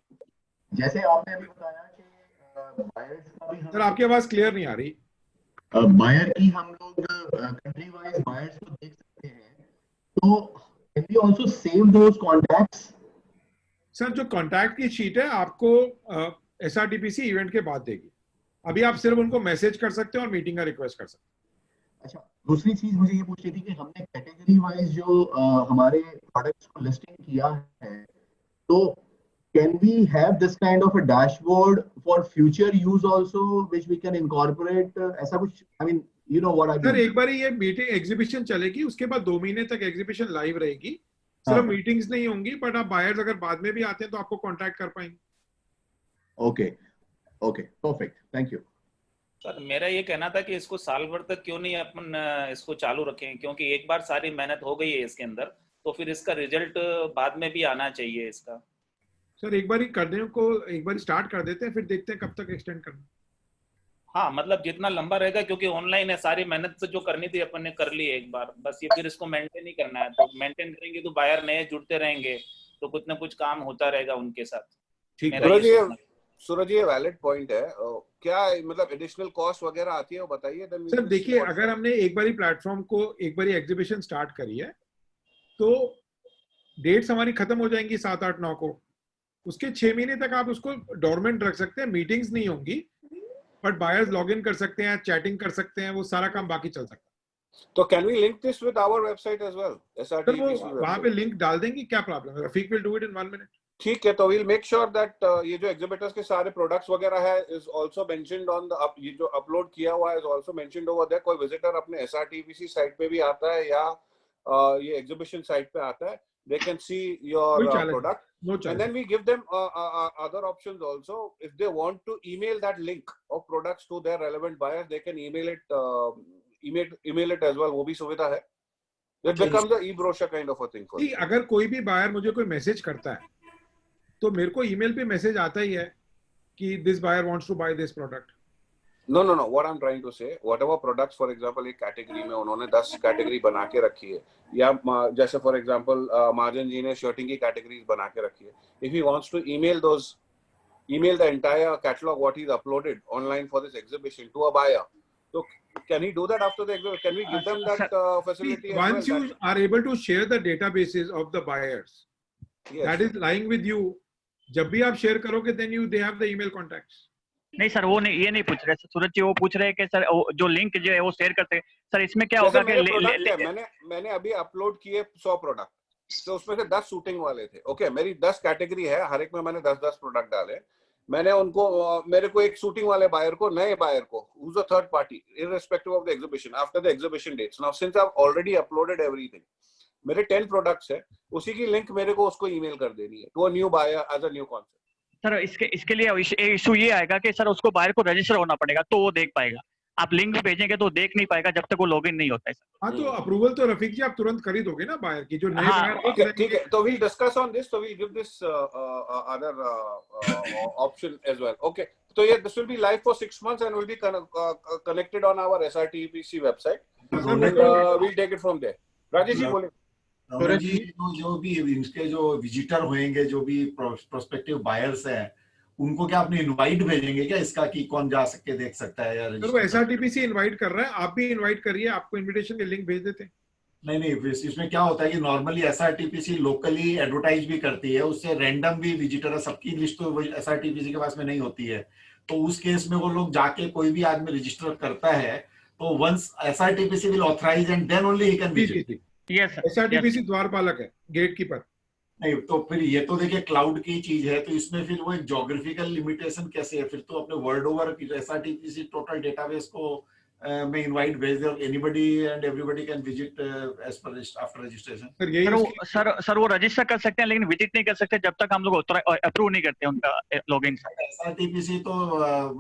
जैसे आपने अभी बताया कि बायर्स का भी, सर आपकी आवाज क्लियर नहीं आ रही। बायर की हम लोग कंट्री वाइज बायर्स को देख सकते हैं, तो can we also save those contacts? Sir जो कॉन्टैक्ट की शीट है आपको SRTPC इवेंट के बाद देगी। अभी आप सिर्फ उनको मैसेज कर सकते हो और मीटिंग का रिक्वेस्ट कर सकते हो। अच्छा, दूसरी चीज मुझे ये पूछनी थी कि हमने कैटेगरी वाइज जो हमारे प्रोडक्ट्स को लिस्टिंग किया है, तो can we have this kind of a dashboard for future use also which we can incorporate? ऐसा कुछ, I mean, you know what I mean? Sir एक बार ये मीटिंग एग्जीबिशन चलेगी, उसके बाद 2 महीने तक एग्जीबिशन लाइव रहेगी। सिर्फ मीटिंग्स नहीं होंगी, बट आप बायर्स अगर बाद में भी आते हैं तो आपको कांटेक्ट कर पाएंगे। Okay okay, perfect, thank you. Sir मेरा ये कहना था कि इसको साल भर तक क्यों नहीं अपन इसको चालू रखें, क्योंकि एक बार सारी मेहनत हो गई है इसके अंदर, तो फिर इसका रिजल्ट बाद में भी आना चाहिए इसका। सर एक बार ही करने को, एक बार स्टार्ट कर देते हैं, फिर देखते हैं कब तक एक्सटेंड करना। हाँ मतलब जितना लंबा रहेगा, क्योंकि ऑनलाइन है, सारी मेहनत से जो करनी थी अपन ने कर ली एक बार, बस ये फिर इसको मेंटेन ही करना है। तो मेंटेन करेंगे तो बायर नए जुड़ते रहेंगे, तो कुछ ना कुछ काम होता रहेगा उनके साथ। ठीक है सूरज, ये वैलिड पॉइंट है। क्या मतलब एडिशनल कॉस्ट वगैरह आती है वो बताइए। सर देखिए, अगर हमने एक बार प्लेटफॉर्म को, एक बार एग्जीबिशन स्टार्ट करी है, तो डेट्स हमारी खत्म हो जाएंगी 7, 8, 9 को। उसके 6 महीने तक आप उसको डोरमेंट रख सकते हैं। मीटिंग्स नहीं होंगी, बट बायर्स लॉग इन कर सकते हैं, चैटिंग कर सकते हैं, वो सारा काम बाकी चल सकता है। तो can we link this with our website as well? SRTPC वहां पे लिंक डाल देंगे, क्या प्रॉब्लम है? Rafiq will do it in 1 minute. ठीक है, तो वील मेक श्योर दैट ये जो एग्जीबिटर्स के सारे प्रोडक्ट्स वगैरह है is also mentioned on the, ये जो अपलोड किया हुआ है is also mentioned over there. कोई विजिटर अपने SRTPC साइट पे भी आता है या ये एग्जीबिशन साइट पे आता है, they can see your product, and then we give them other options also. If they want to email that link of products to their relevant buyers, they can email it as well. वो भी सुविधा है। It becomes a e-brochure kind of a thing for See, you. अगर कोई भी buyer मुझे कोई message करता है तो मेरे को ईमेल पे मैसेज आता ही है कि this buyer wants to buy this product. No. What I'm trying to say, whatever products, for example, एक कैटेगरी में उन्होंने 10 कैटेगरी बना के रखी है, या जैसे फॉर एग्जांपल महाजन जी ने शर्टिंग की कैटेगरीज बना के रखी है. If he wants to email the entire catalog what he's uploaded online for this exhibition to a buyer, so can he do that after the exhibition? Can we give them that facility? Once you are able to share the databases of the buyers, that is lying with you. जब भी आप share करोगे, then they have the email contacts. नहीं sir, वो नहीं, ये नहीं पूछ रहे सूरज जी, वो पूछ रहे हैं कि सर जो लिंक जो है वो शेयर करते हैं सर, इसमें क्या होगा कि मैंने अभी अपलोड किए 100 प्रोडक्ट, तो उसमें से 10 शूटिंग वाले थे. ओके, मेरी 10 कैटेगरी है, हर एक में मैंने 10 प्रोडक्ट डाले. मैंने उनको, मेरे को एक शूटिंग वाले बायर को, नए बायर को, who's a third party irrespective of the exhibition, after the exhibition dates. Now since I've already uploaded everything, मेरे 10 प्रोडक्ट्स है, उसी की लिंक मेरे को उसको ईमेल कर देनी है to a new buyer as a new concept. Sir इसके लिए इशू ये आएगा कि सर उसको बायर को रजिस्टर होना पड़ेगा तो वो देख पाएगा. आप लिंक भी भेजेंगे तो देख नहीं पाएगा जब तक वो लॉगिन नहीं होता है सर. हाँ, तो अप्रूवल तो रफीक जी आप तुरंत कर ही दोगे ना बायर की, जो नए बायर. ठीक है, तो we'll discuss on this, so we'll give this other option as well. Okay, so yeah, this will be live for 6 months and will be connected on our SRTPC website. We'll take it from there. Rajesh ji बोले. रौनक जी, जो भी इनके जो visitor होंगे, जो भी prospective buyers हैं, उनको क्या अपनी इनवाइट भेजेंगे क्या इसका कि कौन जा सके देख सकता है यार? तो SRTPC इनवाइट कर रहा है, आप भी इनवाइट करिए, आपको इनविटेशन के लिंक भेज देते हैं. नहीं, इसमें क्या होता है कि नॉर्मली SRTPC लोकली एडवर्टाइज भी करती है, उससे रैंडम भी विजिटर है, सबकी लिस्ट तो SRTPC के पास में नहीं होती है. तो उस केस में वो लोग जाके कोई भी आदमी रजिस्टर करता है तो once SRTPC will authorise and then only he can visit. Yes sir, SRTPC द्वारपालक है, गेट कीपर नहीं. तो फिर ये तो देखिए क्लाउड की चीज है, तो इसमें फिर वो एक ज्योग्राफिकल लिमिटेशन कैसे है? फिर तो अपने world over SRTPC total database को में इनवाइट भेज दे, anybody and everybody can visit as per after registration. Sir वो रजिस्टर कर सकते हैं लेकिन विजिट नहीं कर सकते जब तक हम लोग अप्रूव नहीं करते उनका लॉगिन. SRTPC तो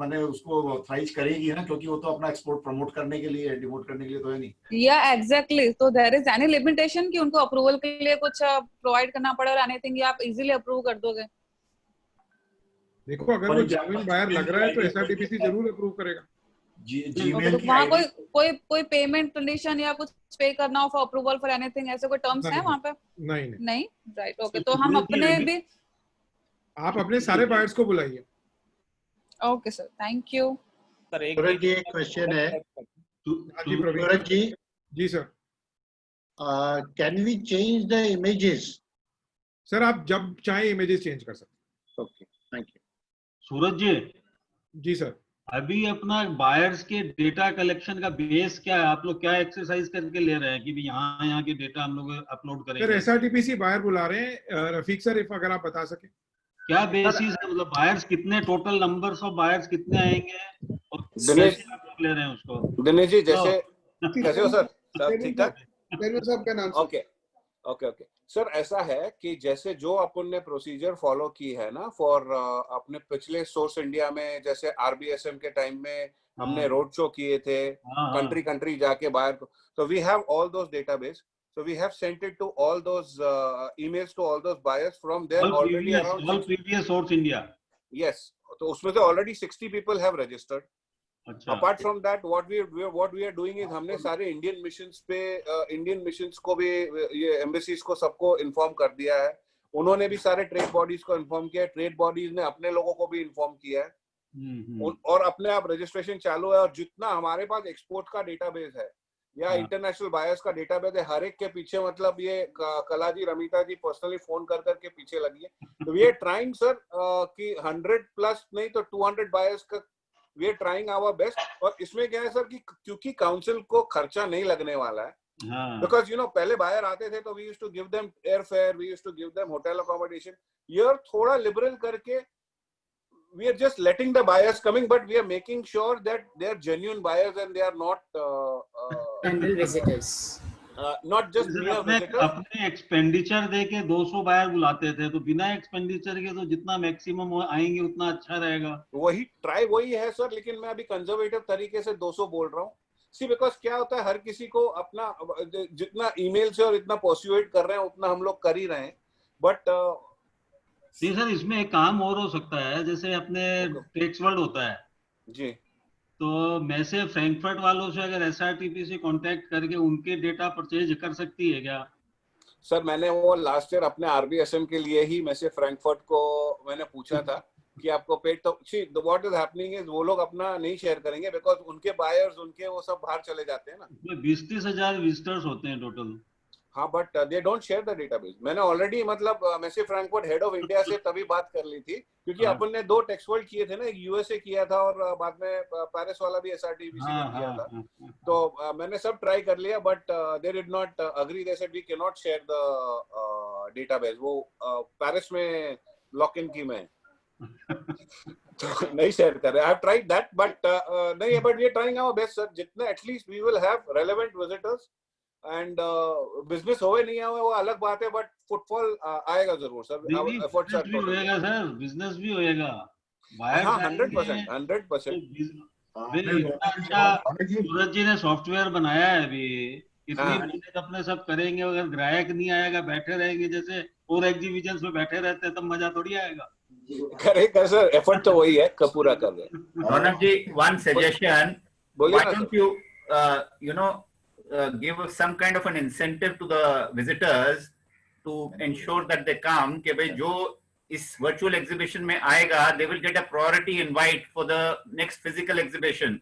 मैंने उसको ऑथराइज करेगी ना, क्योंकि वो तो अपना एक्सपोर्ट प्रमोट करने के लिए, डिमोट करने के लिए तो है नहीं. या एग्जैक्टली, तो देयर इज एनी लिमिटेशन कि उनको अप्रूवल के लिए कुछ प्रोवाइड करना पड़े और एनीथिंग या आप इजीली अप्रूव कर दोगे? देखो, अगर वो जेन्युइन बायर लग रहा है तो SRTPC जरूर अप्रूव करेगा. जीमेल की वहाँ कोई पेमेंट कंडीशन या कुछ पे करना हो फॉर अप्रूवल फॉर एनीथिंग, ऐसे कोई टर्म्स हैं वहाँ पे? नहीं. Right, okay. तो हम अपने भी, आप अपने सारे बायर्स को बुलाइए. Okay sir, thank you. Sir एक क्वेश्चन है. Suraj ji sir. Can we change the images? Sir आप जब चाहे इमेजेस चेंज कर सकते हैं. Okay, thank you. Suraj ji sir, अभी अपना बायर्स के डेटा कलेक्शन का बेस क्या है? आप लोग क्या एक्सरसाइज करके ले रहे हैं कि यहाँ के डेटा हम लोग अपलोड करेंगे? सर SRTPC बायर बुला रहे हैं. रफीक सर, इफ अगर आप बता सके क्या बेसिस है, मतलब बायर्स कितने, टोटल नंबर्स ऑफ बायर्स कितने आएंगे और दिनेश आप लोग ले रहे हैं उसको? दिनेश जी, जैसे कैसे हो सर? सब ठीक ठाक? साहब का नाम. ओके सर, ऐसा है कि जैसे जो अपन ने प्रोसीजर फॉलो की है ना फॉर अपने पिछले सोर्स इंडिया में, जैसे RBSM के टाइम में हमने रोड शो किए थे, कंट्री जाके बायर को, तो we have all those database, so we have sent it to all those emails to all those buyers from there already around all previous source India. Yes, तो उसमें से already 60 people have registered. Apart from that, what we are doing is हमने सारे Indian missions को भी, ये embassies को सबको इन्फॉर्म कर दिया है. उन्होंने भी सारे ट्रेड बॉडीज को इन्फॉर्म किया है, ट्रेड बॉडीज ने अपने लोगों को भी इन्फॉर्म किया है, और अपने आप रजिस्ट्रेशन चालू है. और जितना हमारे पास एक्सपोर्ट का डेटाबेस है या इंटरनेशनल बायर्स का डेटाबेस है, हर एक के पीछे मतलब ये कला जी, रमिता जी पर्सनली फोन कर करके पीछे लगी है. तो वी आर ट्राइंग सर कि 100+ नहीं तो 200 बायर्स का we are trying our best. और इसमें क्या है सर कि क्योंकि काउंसिल को खर्चा नहीं लगने वाला है, बिकॉज पहले बायर आते थे तो we used to give them airfare, we used to give them hotel accommodation. ये थोड़ा लिबरल करके we are just letting the buyers coming, but we are making sure that they are genuine buyers and they are not candle visitors, not just mere visitors. अपने expenditure दे के 200 buyer बुलाते थे, तो बिना expenditure के तो जितना मैक्सिमम आएंगे उतना अच्छा रहेगा. वही है सर, लेकिन मैं अभी कंजर्वेटिव तरीके से 200 बोल रहा हूँ. सी बिकॉज क्या होता है, हर किसी को अपना जितना ईमेल से और इतना परस्यूएट कर रहे हैं उतना हम लोग कर ही रहे हैं, बट जी सर इसमें एक काम और हो सकता है, जैसे अपने टेक्स वर्ल्ड होता है जी, तो मैं से फ्रैंकफर्ट वालों से अगर एसआरटीपी से कांटेक्ट करके उनके डेटा परचेज कर सकती है क्या? सर मैंने वो लास्ट ईयर अपने आरबीएसएम के लिए ही मैं से फ्रैंकफर्ट को मैंने पूछा था कि आपको पेड, तो see what is happening is वो लोग अपना नहीं शेयर करेंगे बिकॉज उनके बायर्स उनके वो सब बाहर चले जाते हैं ना। 20-30 हजार विजिटर्स होते हैं टोटल। हाँ but they don't share the database. मैंने ऑलरेडी मतलब मैसे फ्रैंकफर्ट हेड ऑफ इंडिया से तभी बात कर ली थी, क्योंकि अपन ने 2 टेक्स वर्ल्ड किए थे ना, एक यूएसए किया था और बाद में पेरिस वाला भी एसआरटीपी में किया था। तो मैंने सब ट्राई कर लिया but they did not agree, they said we can not share the database. वो पेरिस में लॉक इन की मैं तो नहीं शेयर कर रहे। I have tried that but नहीं, but we are trying our best sir, जितने at least we will have relevant visitors and business होवे नहीं हुआ वो अलग बात है, बट फुटफॉल आएगा जरूर सर। एफर्ट्स आर भी होएगा सर, बिजनेस भी होएगा। हाँ 100%। सूरज जी ने सॉफ्टवेयर बनाया है अभी, इतनी मेहनत अपने सब करेंगे, अगर ग्राहक नहीं आएगा बैठे रहेंगे जैसे और एग्जीबिशंस में बैठे रहते हैं तब मजा थोड़ी आएगा। करेक्ट सर, एफर्ट तो वही है, पूरा कर रहे हैं। रौनक जी, one suggestion, why don't you you know give some kind of an incentive to the visitors to ensure that they come, कि भाई जो इस virtual exhibition में आएगा they will get a priority invite for the next physical exhibition.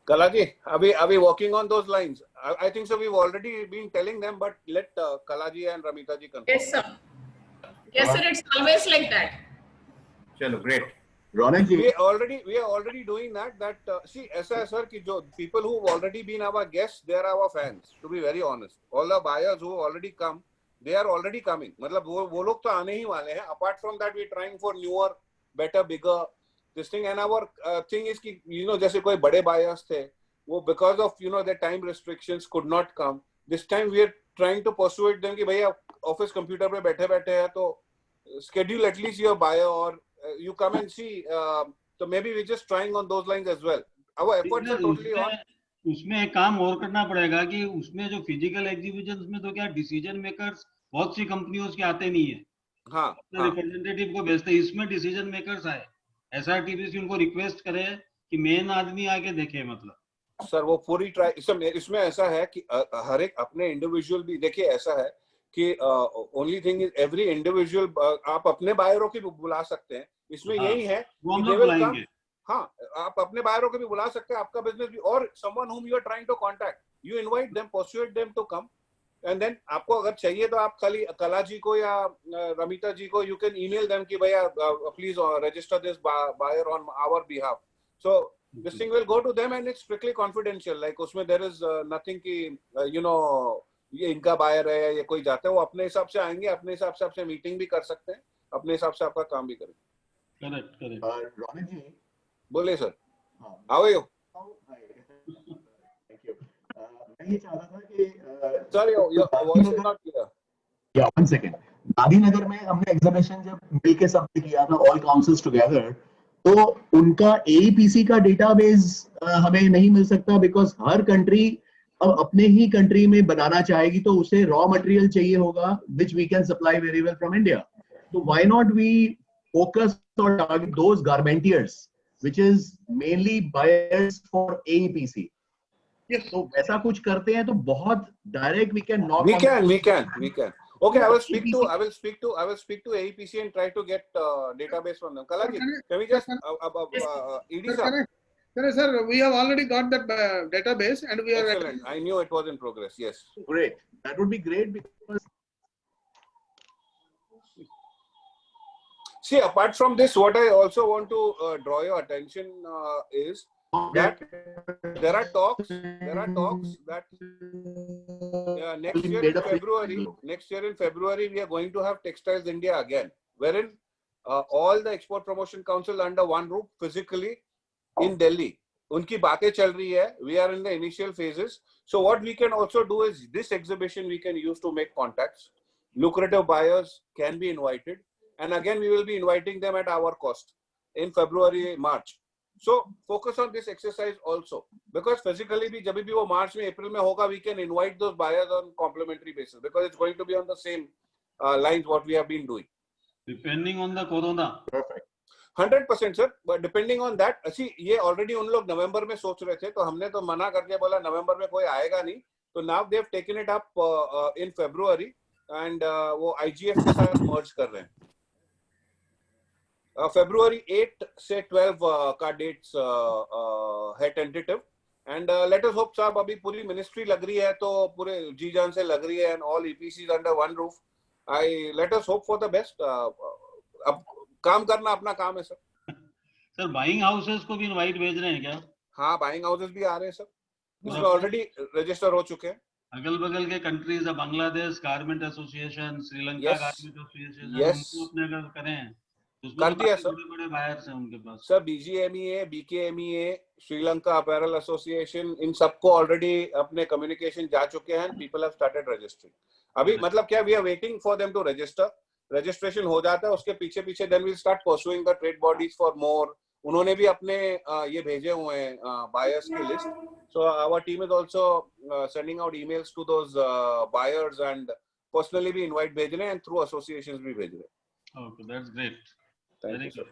Kala ji, अभी working on those lines. I think so we've already been telling them, but let Kala ji and Ramita ji confirm. Yes sir. Yes sir, it's always like that. चलो great. Ronak ji, we are already doing that see ऐसा है sir कि जो people who have already been our guests, they are our fans, to be very honest. All the buyers who already come, they are already coming. मतलब वो लोग तो आने ही वाले हैं. Apart from that, we are trying for newer, better, bigger this thing, and our thing is कि you know जैसे कोई बड़े buyers थे वो because of you know their time restrictions could not come. This time we are trying to persuade them कि भैया office computer पे बैठे हैं तो schedule at least your buyer or you come and see. So maybe we're just trying on those lines as well. Our efforts are totally on. उसमें एक काम और करना पड़ेगा कि उसमें जो फिजिकल एग्जीबिशंस में तो क्या डिसीजन मेकर्स बहुत सी कंपनियों के आते नहीं है। हाँ, रिप्रेजेंटेटिव को भेजते हैं, इसमें डिसीजन मेकर्स आए, एसआरटीपी से उनको रिक्वेस्ट करे कि मेन आदमी आके देखे। मतलब सर वो पूरी ट्राई इसमें ऐसा है कि हर एक अपने इंडिविजुअल भी देखिए, ऐसा है कि only thing is every individual आप अपने बायरों की बुला सकते हैं, इसमें यही है कि हाँ आप अपने बायरों को भी बुला सकते हैं, आपका बिजनेस भी, और someone whom you are trying to contact, you invite them, persuade them to come, and then आपको अगर चाहिए तो आप खाली कला जी को या रमिता जी को you can email them कि भैया please register this buyer on our behalf. So this thing will go to them and it's strictly confidential. Like उसमें there is nothing कि you know ये इनका बायर है या ये कोई जाता है, वो अपने हिसाब से आएंगे, अपने हिसाब से आपसे मीटिंग भी कर सकते हैं, अपने हिसाब से आपका काम भी करेंगे। करेक्ट। रौनक जी बोलिए sir. How are you? Thank you. मैं ये चाह रहा था कि sir your voice is not clear. या 1 सेकंड। गांधीनगर में हमने एग्जीबिशन जब मिलके सबने किया था, ऑल काउंसिल्स टुगेदर, तो उनका एईपीसी का डेटाबेस हमें नहीं मिल सकता बिकॉज हर कंट्री अब अपने ही कंट्री में बनाना चाहेगी, तो उसे रॉ मटेरियल चाहिए होगा which we can supply very well from India. So why not we focus or target those garmentiers which is mainly buyers for AEPC. Yes. So वैसा कुछ करते हैं तो बहुत direct we can knock. We can. Okay, I will speak to AEPC and try to get database from them. Kala ji, can we just ED sir? Sir, we have already got that database and we are. Excellent. I knew it was in progress. Yes. Great. That would be great because. See, apart from this, what I also want to draw your attention is that there are talks that next year in February we are going to have Textiles India again, wherein all the Export Promotion Council under one roof physically in Delhi. Unki baatein chal rahi hai. We are in the initial phases. So what we can also do is this exhibition we can use to make contacts. Lucrative buyers can be invited. And again, we will be inviting them at our cost in February, March. So focus on this exercise also, because physically भी जब भी वो मार्च में अप्रैल में होगा, we can invite those buyers on complimentary basis, because it's going to be on the same lines what we have been doing. Depending on the corona. Perfect. 100% sir, but depending on that, अच्छी ये already उन लोग नवंबर में सोच रहे थे, तो हमने तो मना करके बोला नवंबर में कोई आएगा नहीं, तो now they have taken it up in February and वो IGF के साथ merge कर रहे हैं. February 8 से 12 का dates है tentative, and let us hope साहब, अभी पूरी ministry लग रही है तो पूरे जी जान से लग रही है, and all EPCs under one roof. Let us hope for the best. अब काम करना अपना काम है सर. सर बाइंग हाउसेस को भी इनवाइट भेज रहे हैं क्या? हाँ, बाइंग हाउसेस भी आ रहे हैं सर, उसमें ऑलरेडी रजिस्टर हो चुके हैं. अगल बगल के countries, Bangladesh garment association, Sri Lanka garment association, उनको अपने अगर करें तो उसमें करती है सर. बड़े बायर्स हैं उनके पास. Sir BGMEA, BKMEA, Sri Lanka apparel association, इन सबको ऑलरेडी अपने कम्युनिकेशन जा चुके हैं. People have started registering. अभी मतलब क्या, we are waiting for them to register. Registration हो जाता है, उसके पीछे पीछे then we'll start pursuing the trade bodies for more. उन्होंने भी अपने ये भेजे हुए हैं बायर्स की list. So our team is also sending out emails to those buyers and personally भी इनवाइट भेज रहे हैं, एंड थ्रू एसोसिएशंस भी भेज रहे हैं. Okay, that's great. Thank you sir.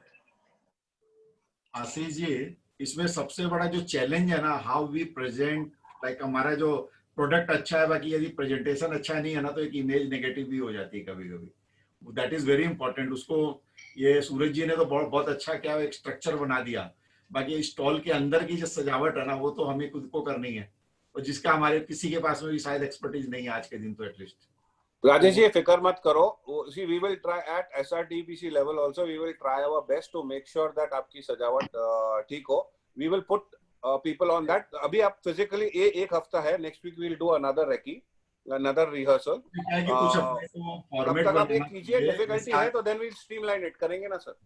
Ashish ji, इसमें सबसे बड़ा जो चैलेंज है ना, हाउ वी प्रेजेंट, लाइक हमारा जो प्रोडक्ट अच्छा है, बाकी यदि प्रेजेंटेशन अच्छा नहीं है ना, तो एक इमेज नेगेटिव भी हो जाती है कभी कभी. That is very important. उसको ये सूरज जी ने तो बहुत अच्छा क्या एक स्ट्रक्चर बना दिया. बाकी स्टॉल के अंदर की जो सजावट है ना, वो तो हमें खुद को करनी है, और जिसका हमारे किसी के पास में भी शायद एक्सपर्टीज नहीं है आज के दिन, तो एटलीस्ट. राजेश जी, फिक्र मत करो. See, we will try at SRTPC level also. We will try our best to make sure that आपकी सजावट ठीक हो. We will put people on that. अभी आप physically एक हफ्ता है. Next week we will do another recce, another rehearsal. तब तक आप एक कीजिए. डिफिकल्टी है तो then we'll streamline it. करेंगे ना सर?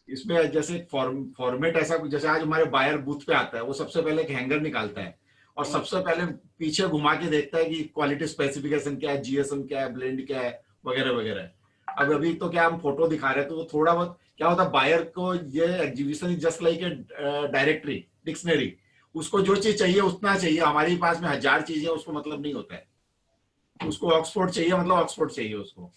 इसमें जैसे फॉर्मेट ऐसा, जैसे आज हमारे बायर बूथ पे आता है, वो सबसे पहले एक हैंगर निकालता है और सबसे पहले पीछे घुमा के देखता है कि क्वालिटी स्पेसिफिकेशन क्या है, GSM क्या है, ब्लेंड क्या है, वगैरह वगैरह. अब अभी तो क्या हम फोटो दिखा रहे हैं, तो वो थोड़ा बहुत क्या होता है, बायर को ये exhibition is just like a directory, dictionary. उसको जो चीज चाहिए उतना चाहिए. हमारे पास में 1000 चीजें, उसको मतलब नहीं होता है. उसको ऑक्सफोर्ड चाहिए, मतलब ऑक्सफोर्ड चाहिए उसको.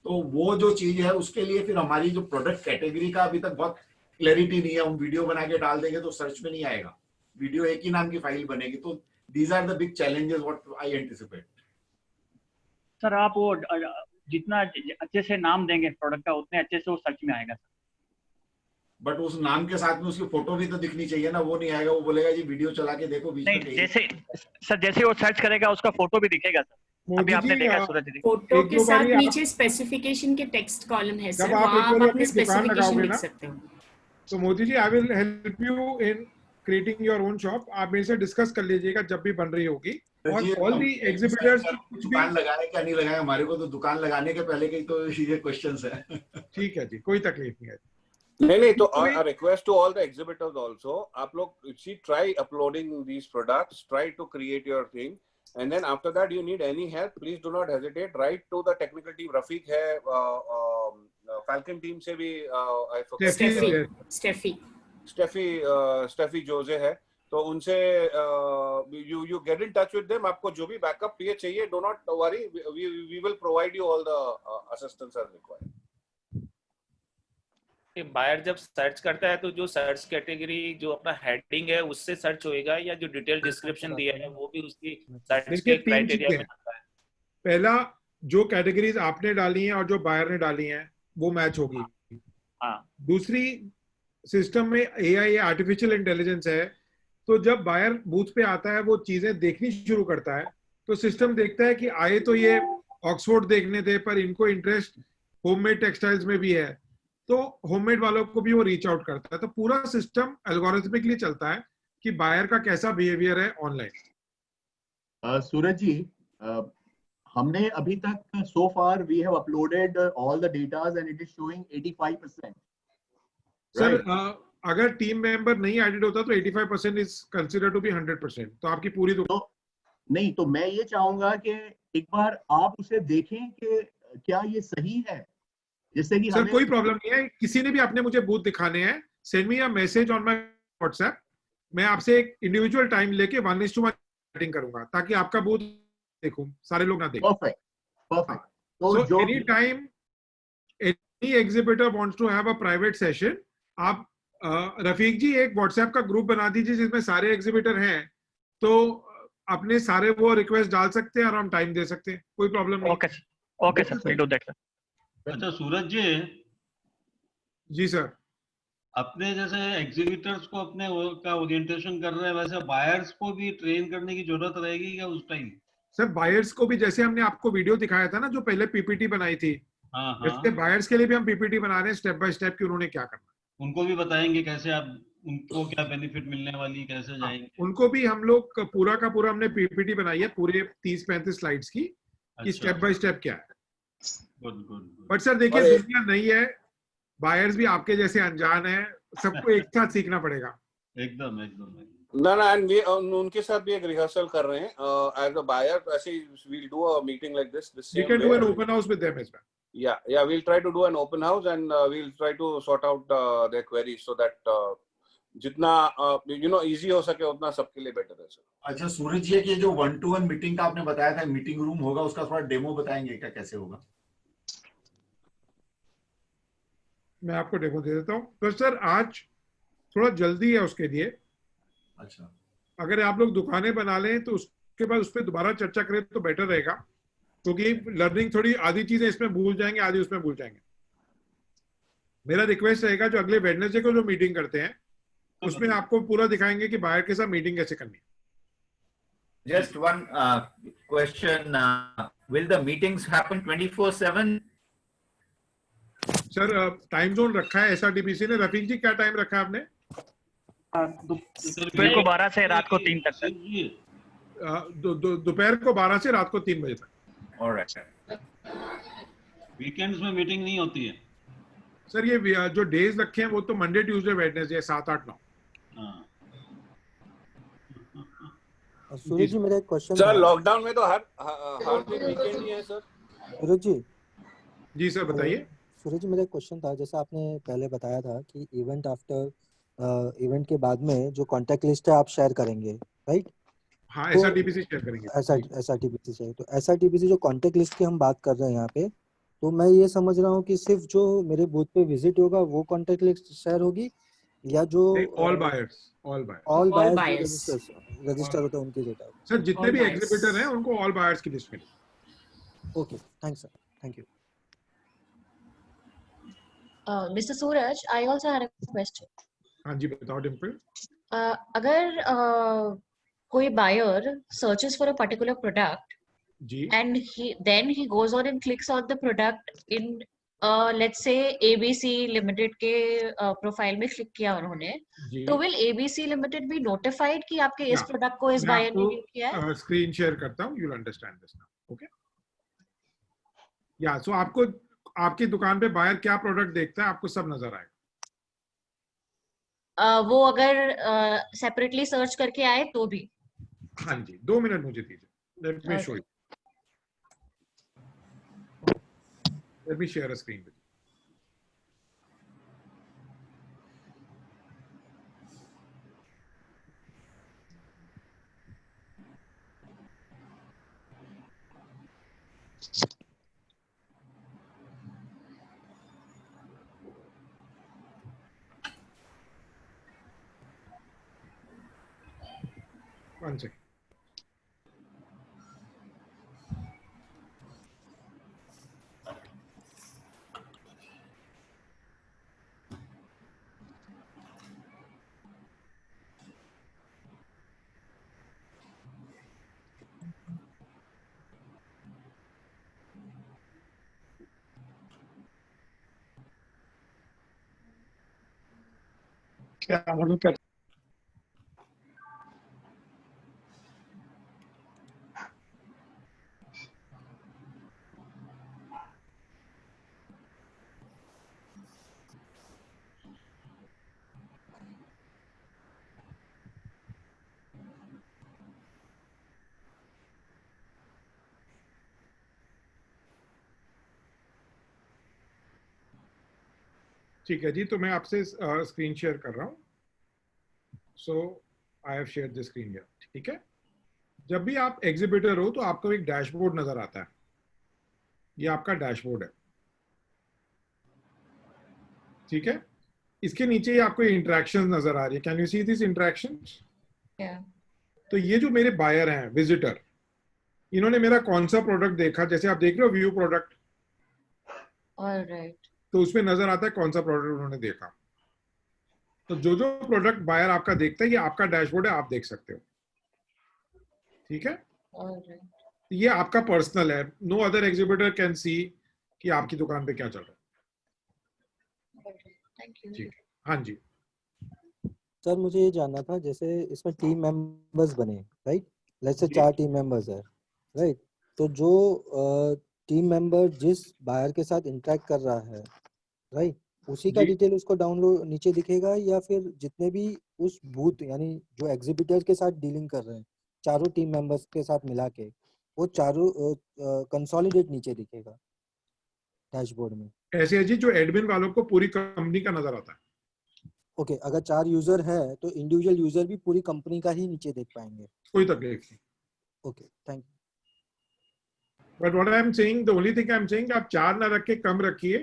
तो वो जो चीज है, उसके लिए फिर हमारी जो प्रोडक्ट कैटेगरी का अभी तक बहुत क्लैरिटी नहीं है. हम वीडियो बना के डाल देंगे तो सर्च में नहीं आएगा. वीडियो एक ही नाम की फाइल बनेगी. तो these are the big challenges what I anticipate. Sir आप वो जितना अच्छे से नाम देंगे प्रोडक्ट का, उतने अच्छे से वो सर्च में आएगा. बट उस नाम के साथ में उसकी फोटो भी तो दिखनी चाहिए ना. वो नहीं आएगा, वो बोलेगा जी वीडियो चला के देखो बीच में. जैसे सर, जैसे वो सर्च करेगा उसका फोटो भी दिखेगा सर. अभी आपने देखा सूरज जी, फोटो के साथ नीचे स्पेसिफिकेशन के टेक्स्ट कॉलम है सर, वहां आप अपनी स्पेसिफिकेशन लिख सकते हो. तो Modi ji, I will help you in creating your own shop. आप मेरे से डिस्कस कर लीजिएगा जब भी बन रही होगी. और ऑल दी एग्जिबिटर्स दुकान लगाए क्या नहीं लगाए, हमारे को तो दुकान लगाने के पहले के तो ये क्वेश्चंस है. ठीक है जी, कोई तकलीफ नहीं है. नहीं तो a request to all the exhibitors also, आप लोग try uploading these products, try to create your thing, and then after that you need any help, please do not hesitate. Write to the technical team. Rafiq है, Falcon team से भी Steffi Jose है, तो उनसे you get in touch with them. आपको जो भी backup चाहिए, do not worry, we will provide you all the assistance as required. Buyer जब सर्च करता है तो जो सर्च कैटेगरी जो अपना हेडिंग है उससे सर्च होएगा, या जो डिटेल डिस्क्रिप्शन दिया है वो भी उसकी सर्च के क्राइटेरिया में आता है. पहला, जो कैटेगरीज आपने डाली हैं और जो बायर ने डाली हैं वो मैच होगी. दूसरी, सिस्टम में AI आर्टिफिशियल इंटेलिजेंस है, तो जब बायर बूथ पे आता है वो चीजें देखनी शुरू करता है, तो सिस्टम देखता है कि आए तो ये ऑक्सफोर्ड देखने थे, पर इनको इंटरेस्ट होममेड टेक्सटाइल्स में भी है, तो होममेड वालों को भी वो रीच आउट करता है. तो पूरा सिस्टम एल्गोरिथमिकली चलता है कि बायर का कैसा बिहेवियर है ऑनलाइन. सूरज जी, हमने अभी तक so far we have uploaded all the data and it is showing 85%. Sir, अगर टीम मेंबर नहीं एडेड होता तो 85% इज कंसीडर्ड टू बी 100%. तो आपकी पूरी नहीं, तो मैं ये चाहूंगा कि एक बार आप उसे देखें कि क्या ये सही है, जिससे कि सर कोई प्रॉब्लम नहीं है. किसी ने भी आपने मुझे बूथ दिखाने हैं, send me a message on my WhatsApp, मैं आपसे एक इंडिविजुअल टाइम लेके 1:1 मीटिंग करूंगा ताकि आपका बूथ देखूं, सारे लोग ना देखें। Perfect perfect. So तो जो anytime any exhibitor wants to have a private session, आप रफीक जी एक व्हाट्सएप का ग्रुप बना दीजिए जिसमें सारे एग्जिबिटर हैं, तो अपने सारे वो रिक्वेस्ट डाल सकते हैं और हम टाइम दे सकते हैं, कोई प्रॉब्लम नहीं। Okay sir, will do that sir. अच्छा सूरज जी सर, अपने जैसे एग्जीबिटर्स को अपने का ओरिएंटेशन कर रहे हैं, वैसे बायर्स को भी ट्रेन करने की जरूरत रहेगी क्या उस टाइम? सर बायर्स को भी, जैसे हमने आपको वीडियो दिखाया था ना जो पहले पीपीटी बनाई थी, इसके बायर्स के लिए भी हम पीपीटी बना रहे हैं स्टेप बाय स्टेप कि उन्होंने क्या करना। उनको भी बताएंगे कैसे आप उनको क्या बेनिफिट मिलने वाली, कैसे जाएंगे? उनको भी हम लोग पूरा का पूरा हमने पीपीटी बनाई है पूरे 30-35 स्लाइड्स की, कि स्टेप बाय स्टेप क्या है। Good good. बट सर देखिए दुनिया नई है, बायर्स भी आपके जैसे अनजान है, सबको एक साथ सीखना पड़ेगा। एकदम एकदम। ना एंड उनके साथ भी एक रिहर्सल कर रहे हैं एज अ बायर, ऐसे we'll do a meeting like this We can do an open house with them as well. Yeah, we'll try to do an open house and we'll try to sort out their queries so that जितना easy हो सके उतना सबके लिए better है sir. अच्छा सूरज जी, कि जो 1-to-1 मीटिंग का आपने बताया था, मीटिंग रूम होगा, उसका थोड़ा डेमो बताएंगे क्या, कैसे होगा? मैं आपको डेमो दे देता हूँ। तो सर आज थोड़ा जल्दी है उसके लिए। अच्छा, अगर आप लोग दुकानें बना लें तो उसके बाद उस पर दोबारा चर्चा करें तो बेटर रहेगा, क्योंकि लर्निंग थोड़ी आधी चीजें इसमें भूल जाएंगे, आधी उसमें भूल जाएंगे। मेरा रिक्वेस्ट रहेगा जो अगले वेडनेसडे को जो मीटिंग करते हैं उसमें आपको पूरा दिखाएंगे कि बायर के साथ मीटिंग कैसे करनी है। Just one question, will the meetings happen 24/7? Sir time zone रखा है एसआरटीपीसी ने। रफीक जी क्या टाइम रखा है आपने? दोपहर को 12 से रात को 3 तक सर। दोपहर को 12 से रात को 3 बजे तक। ऑलराइट। वीकेंड्स में मीटिंग नहीं होती है सर। ये जो डेज रखे हैं वो तो मंडे ट्यूसडे वेडनेसडे 7, 8, 9। सूरज जी मेरा एक क्वेश्चन सर लॉकडाउन में तो हर दिन वीकेंड ही है सर। सूरज जी। जी सर बताइए। सूरज जी मेरा एक क्वेश्चन था, जैसा आपने पहले बताया था कि इवेंट आफ्टर इवेंट के बाद में जो कॉन्टैक्ट लिस्ट है आप शेयर करेंगे, राइट? हाँ, एसआरटीपीसी शेयर करेंगे। एसआरटीपीसी से तो एसआरटीपीसी जो कॉन्टैक्ट लिस्ट की हम बात कर रहे हैं यहाँ पे, तो मैं ये समझ रहा हूँ कि सिर्फ जो मेरे बूथ पे विजिट होगा वो कॉन्टैक्ट लिस्ट शेयर होगी, या जो ऑल बायर्स रजिस्टर होते हैं उनकी डेटा? सर जितने भी एग्जिबिटर हैं उनको ऑल बायर्स की लिस्ट मिलेगी। Okay, thanks sir, thank you. Mr. Suraj, I also had a question. हाँ जी बताओ डिम्पल। अगर कोई buyer searches for a particular product जी, and then he goes on and clicks on the product in let's say ABC Limited के profile में click किया उन्होंने, तो will ABC Limited be notified कि आपके इस प्रोडक्ट को इस buyer ने यूज किया है? स्क्रीन शेयर करता हूँ, you'll understand this now. Okay? या सो आपको आपकी दुकान पे बायर क्या प्रोडक्ट देखता है आपको सब नजर आएगा। वो अगर सेपरेटली सर्च करके आए तो भी? हाँ जी, 2 मिनट मुझे दीजिए। Let me show you, let me share a screen. One second. क्या मालूम कर ठीक है जी, तो मैं आपसे स्क्रीन शेयर कर रहा हूँ। So I have shared the screen here, ठीक है। जब भी आप एग्जीबिटर हो तो आपको एक डैशबोर्ड नजर आता है, ये आपका डैशबोर्ड है, ठीक है। इसके नीचे ही आपको इंटरेक्शन नजर आ रही है, can you see this interactions? तो ये जो मेरे बायर हैं, विजिटर, इन्होंने मेरा कौन सा प्रोडक्ट देखा, जैसे आप देख रहे हो व्यू प्रोडक्ट, ऑलराइट, तो उसमें नजर आता है कौन सा प्रोडक्ट उन्होंने देखा। तो जो जो प्रोडक्ट बायर आपका देखता है ये आपका डैशबोर्ड है, आप देख सकते हो, ठीक है। ऑलराइट, ये आपका पर्सनल है, no other exhibitor can see कि आपकी दुकान पे क्या चल रहा है, थैंक यू। ठीक है। हाँ जी सर मुझे ये जानना था, जैसे इसमें टीम मेंबर्स बने, right, let's say 4 team members है, राइट, तो जो टीम मेंबर जिस बायर के साथ इंटरेक्ट कर रहा है, राइट, उसी का डिटेल उसको डाउनलोड नीचे दिखेगा, या फिर जितने भी उस बूथ यानी जो एग्जीबिटर के साथ डीलिंग कर रहे हैं चारों टीम मेंबर्स के साथ मिला के वो चारों कंसोलिडेट नीचे दिखेगा डैशबोर्ड में? ऐसे है जी, जो एडमिन वालों को पूरी कंपनी का नजर आता है। ओके, अगर 4 यूजर है तो इंडिविजुअल यूजर भी पूरी कंपनी का ही नीचे देख पाएंगे? कोई तकलीफ नहीं। Okay, thank you. But what I am saying, the only thing I am saying, आप 4 ना रख के कम रखिए,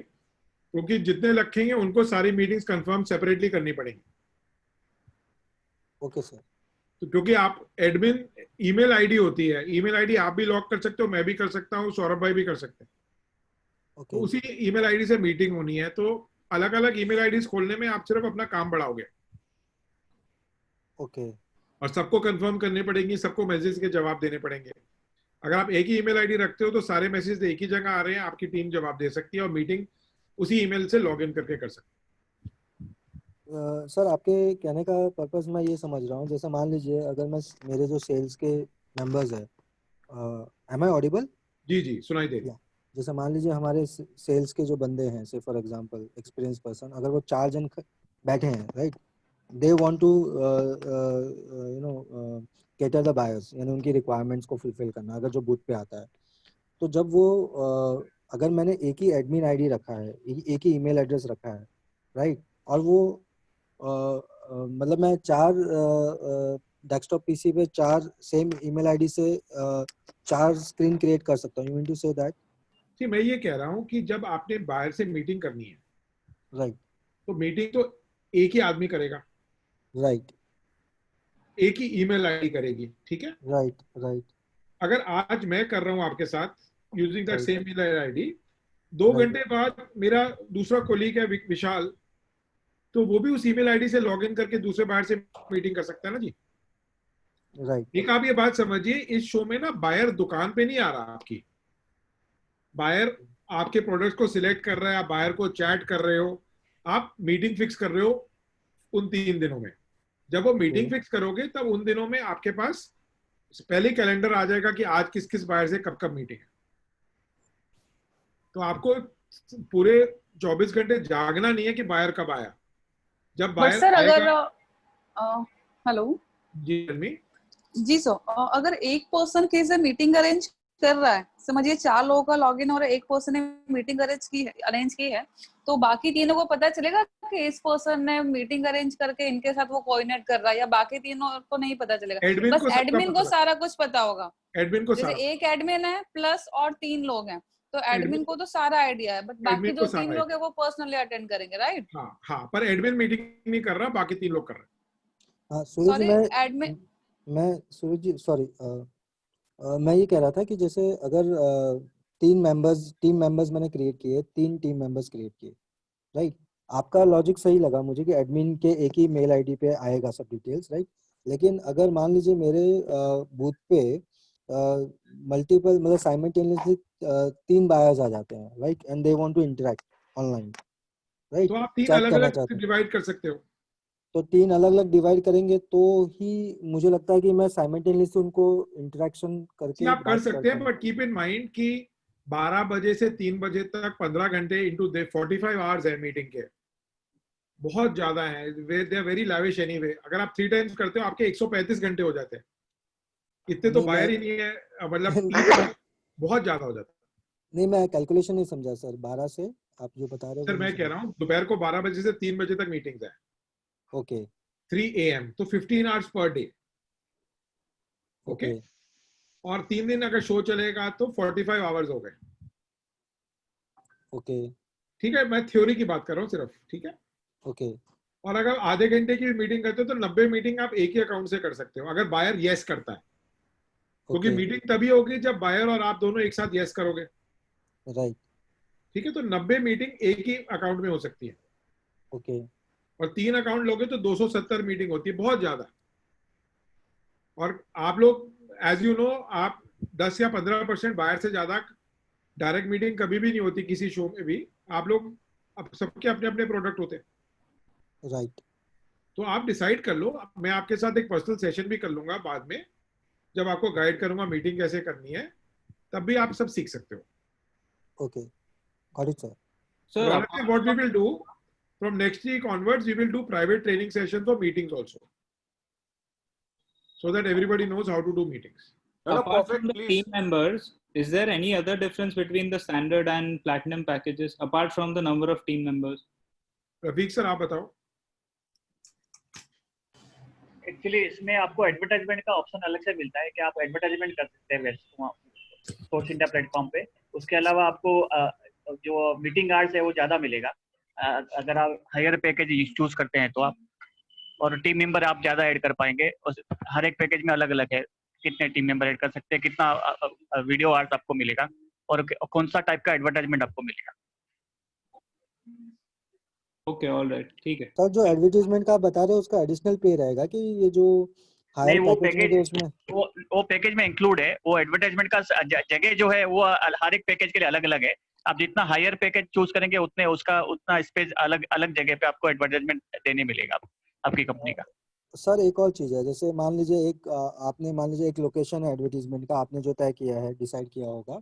क्योंकि जितने रखेंगे उनको सारी मीटिंग्स कंफर्म सेपरेटली करनी पड़ेंगी। Okay sir. तो क्योंकि आप एडमिन ईमेल आईडी होती है, ईमेल आईडी आप भी लॉक कर सकते हो, मैं भी कर सकता हूँ, सौरभ भाई भी कर सकते हैं। तो उसी ईमेल आईडी से मीटिंग होनी है, तो अलग अलग ईमेल आईडीज खोलने में आप सिर्फ अपना काम बढ़ाओगे। ओके। और सबको कंफर्म करनी पड़ेगी, सबको मैसेज के जवाब देने पड़ेंगे। अगर आप एक ही ईमेल आईडी रखते हो तो सारे मैसेज एक ही जगह आ रहे हैं, आपकी टीम जवाब दे सकती है और मीटिंग उसी ईमेल से लॉगिन करके कर सकते हैं। सर आपके कहने का पर्पस मैं ये समझ रहा हूँ, जैसे मान लीजिए अगर मैं मेरे जो सेल्स के मेंबर्स है, एम आई ऑडिबल? जी जी सुनाई दे रही है। जैसे मान लीजिए हमारे सेल्स के जो बंदे हैं, से फॉर एग्जांपल एक्सपीरियंस पर्सन, अगर वो 4 जन बैठे हैं, right, they want to you know cater the buyers, यानी उनकी रिक्वायरमेंट्स को फुलफिल करना, अगर जो बूथ पे आता है, तो जब वो अगर मैंने एक ही एडमिन आईडी रखा है, एक ही ईमेल एड्रेस रखा है, राइट, और वो मतलब मैं 4 डेस्कटॉप पीसी पे 4 सेम ईमेल आईडी से 4 स्क्रीन क्रिएट कर सकता हूँ, you mean to say that? जी मैं ये कह रहा हूँ कि जब आपने बायर से मीटिंग करनी है, राइट, तो मीटिंग तो एक ही आदमी करेगा, राइट, एक ही ईमेल आईडी करेगी, ठीक है, राइट, राइट। अगर आज मैं कर रहा हूँ आपके साथ using that same email ID, 2 घंटे बाद मेरा दूसरा कोलीग है विशाल, तो वो भी उस ईमेल आईडी से लॉगिन करके दूसरे बायर से मीटिंग कर सकता है ना जी। राइट। एक आप ये बात समझिए, इस शो में ना बायर दुकान पे नहीं आ रहा, आपकी बायर आपके प्रोडक्ट्स को सिलेक्ट कर रहा है, आप बायर को चैट कर रहे हो, आप मीटिंग फिक्स कर रहे हो उन 3 दिनों में। जब वो मीटिंग फिक्स करोगे तब उन दिनों में आपके पास पहले कैलेंडर आ जाएगा कि आज किस किस बायर से कब कब मीटिंग है। तो आपको पूरे 24 घंटे जागना नहीं है कि बायर कब आया। जब बायर सर आएगा, अगर हेलो जी सर, अगर एक पर्सन कैसे मीटिंग अरेंज कर रहा है, समझिए 4 लोगों का लॉगिन और एक पर्सन ने मीटिंग अरेंज की है, तो बाकी तीनों को पता चलेगा कि इस पर्सन ने मीटिंग अरेंज करके इनके साथ वो कोऑर्डिनेट कर रहा है, या बाकी तीनों को नहीं पता चलेगा? बस एडमिन को सारा कुछ पता होगा। एडमिन को जैसे एक एडमिन है प्लस और 3 लोग हैं, तो एडमिन को तो सारा आइडिया है, बट बाकी जो 3 लोग है वो पर्सनली अटेंड करेंगे, राइट? हाँ, पर एडमिन मीटिंग नहीं कर रहा, बाकी 3 लोग कर रहे हैं। हाँ सूरज, मैं सूरज जी सॉरी, मैं ये कह रहा था कि जैसे अगर 3 टीम मेंबर्स मैंने क्रिएट किए, 3 टीम मेंबर्स क्रिएट किए, राइट, आपका लॉजिक सही लगा मुझे कि एडमिन के एक ही मेल आईडी पे आएगा सब डिटेल्स, राइट, लेकिन अगर मान लीजिए मेरे बूथ पे मल्टीपल मतलब साइमल्टेनियसली 3 बायर्स आ जाते हैं, right, and they want to interact online, right, तो आप 3 अलग-अलग डिवाइड कर सकते हो। तो 3 अलग-अलग डिवाइड करेंगे तो ही मुझे लगता है कि मैं साइमल्टेनियसली उनको इंटरेक्शन करके आप कर सकते हैं, बट कीप इन माइंड कि 12 बजे से 3 बजे तक 15 घंटे इंटू 45 आवर्स है मीटिंग के, बहुत ज्यादा है। They are very lavish anyway. अगर आप 3 टाइम्स करते हो आपके 135 घंटे हो जाते हैं, इतने तो बायर ही नहीं है, मतलब बहुत ज्यादा हो जाता है। नहीं, मैं कैलकुलेशन नहीं समझा सर, 12 से आप जो बता रहे हो सर मैं कह रहा हूँ दोपहर को 12 बजे से 3 बजे तक मीटिंग्स है। ओके, 3 AM, तो 15 आवर्स पर डे। ओके, और 3 दिन अगर शो चलेगा तो 45 आवर्स हो गए। ओके, ठीक है, मैं थ्योरी की बात कर रहा हूँ सिर्फ, ठीक है। ओके, और अगर आधे घंटे की मीटिंग करते हो तो 90 मीटिंग आप एक ही अकाउंट से कर सकते हो, अगर बायर यस करता है, क्योंकि मीटिंग तभी होगी जब बायर और आप दोनों एक साथ यस करोगे। राइट, ठीक है, तो 90 मीटिंग एक ही अकाउंट में हो सकती है। ओके, और 3 अकाउंट लोगे तो 270 मीटिंग होती है, बहुत ज्यादा। और आप लोग एज यू नो, आप 10 या 15% बायर से ज्यादा डायरेक्ट मीटिंग कभी भी नहीं होती किसी शो में भी। आप लोग अब सबके अपने अपने प्रोडक्ट होते हैं। राइट। तो आप डिसाइड कर लो, मैं आपके साथ एक पर्सनल सेशन भी कर लूंगा बाद में, जब आपको गाइड करूंगा मीटिंग कैसे करनी है, तब भी आप सब सीख सकते हो। Okay, got it, sir. So what we will do from next week onwards, we will do private training sessions or meetings also, so that everybody knows how to do meetings. Apart from the team members, is there any other difference between the standard and platinum packages apart from the number of team members? Rafiq sir आप बताओ। Actually इसमें आपको advertisement का option अलग से मिलता है कि आप एडवर्टाइजमेंट कर सकते हैं स्पोर्ट्स इंडिया प्लेटफॉर्म पे। उसके अलावा आपको जो मीटिंग आवर्स है वो ज़्यादा मिलेगा अगर आप हायर पैकेज चूज करते हैं तो आप, और टीम मेंबर आप ज़्यादा ऐड कर पाएंगे। हर एक पैकेज में अलग अलग है कितने टीम मेंबर ऐड कर सकते हैं, कितना वीडियो आवर्स आपको मिलेगा और कौन सा टाइप का एडवर्टाइजमेंट आपको मिलेगा। ओके, ऑलराइट, ठीक है। सर जो एडवर्टाइजमेंट का आप बता रहे हो उसका एडिशनल पे रहेगा कि ये जो हायर पैकेज में उसमें वो पैकेज में इंक्लूड है। वो एडवर्टाइजमेंट का जगह जो है वो हर एक पैकेज के लिए अलग अलग है। आप जितना हायर पैकेज चूज करेंगे उतने उसका उतना स्पेस अलग अलग जगह पे आपको एडवर्टाइजमेंट देने मिलेगा आपकी कंपनी का। सर एक और चीज है, जैसे मान लीजिए एक लोकेशन है एडवर्टाइजमेंट का आपने जो तय किया है, डिसाइड किया होगा,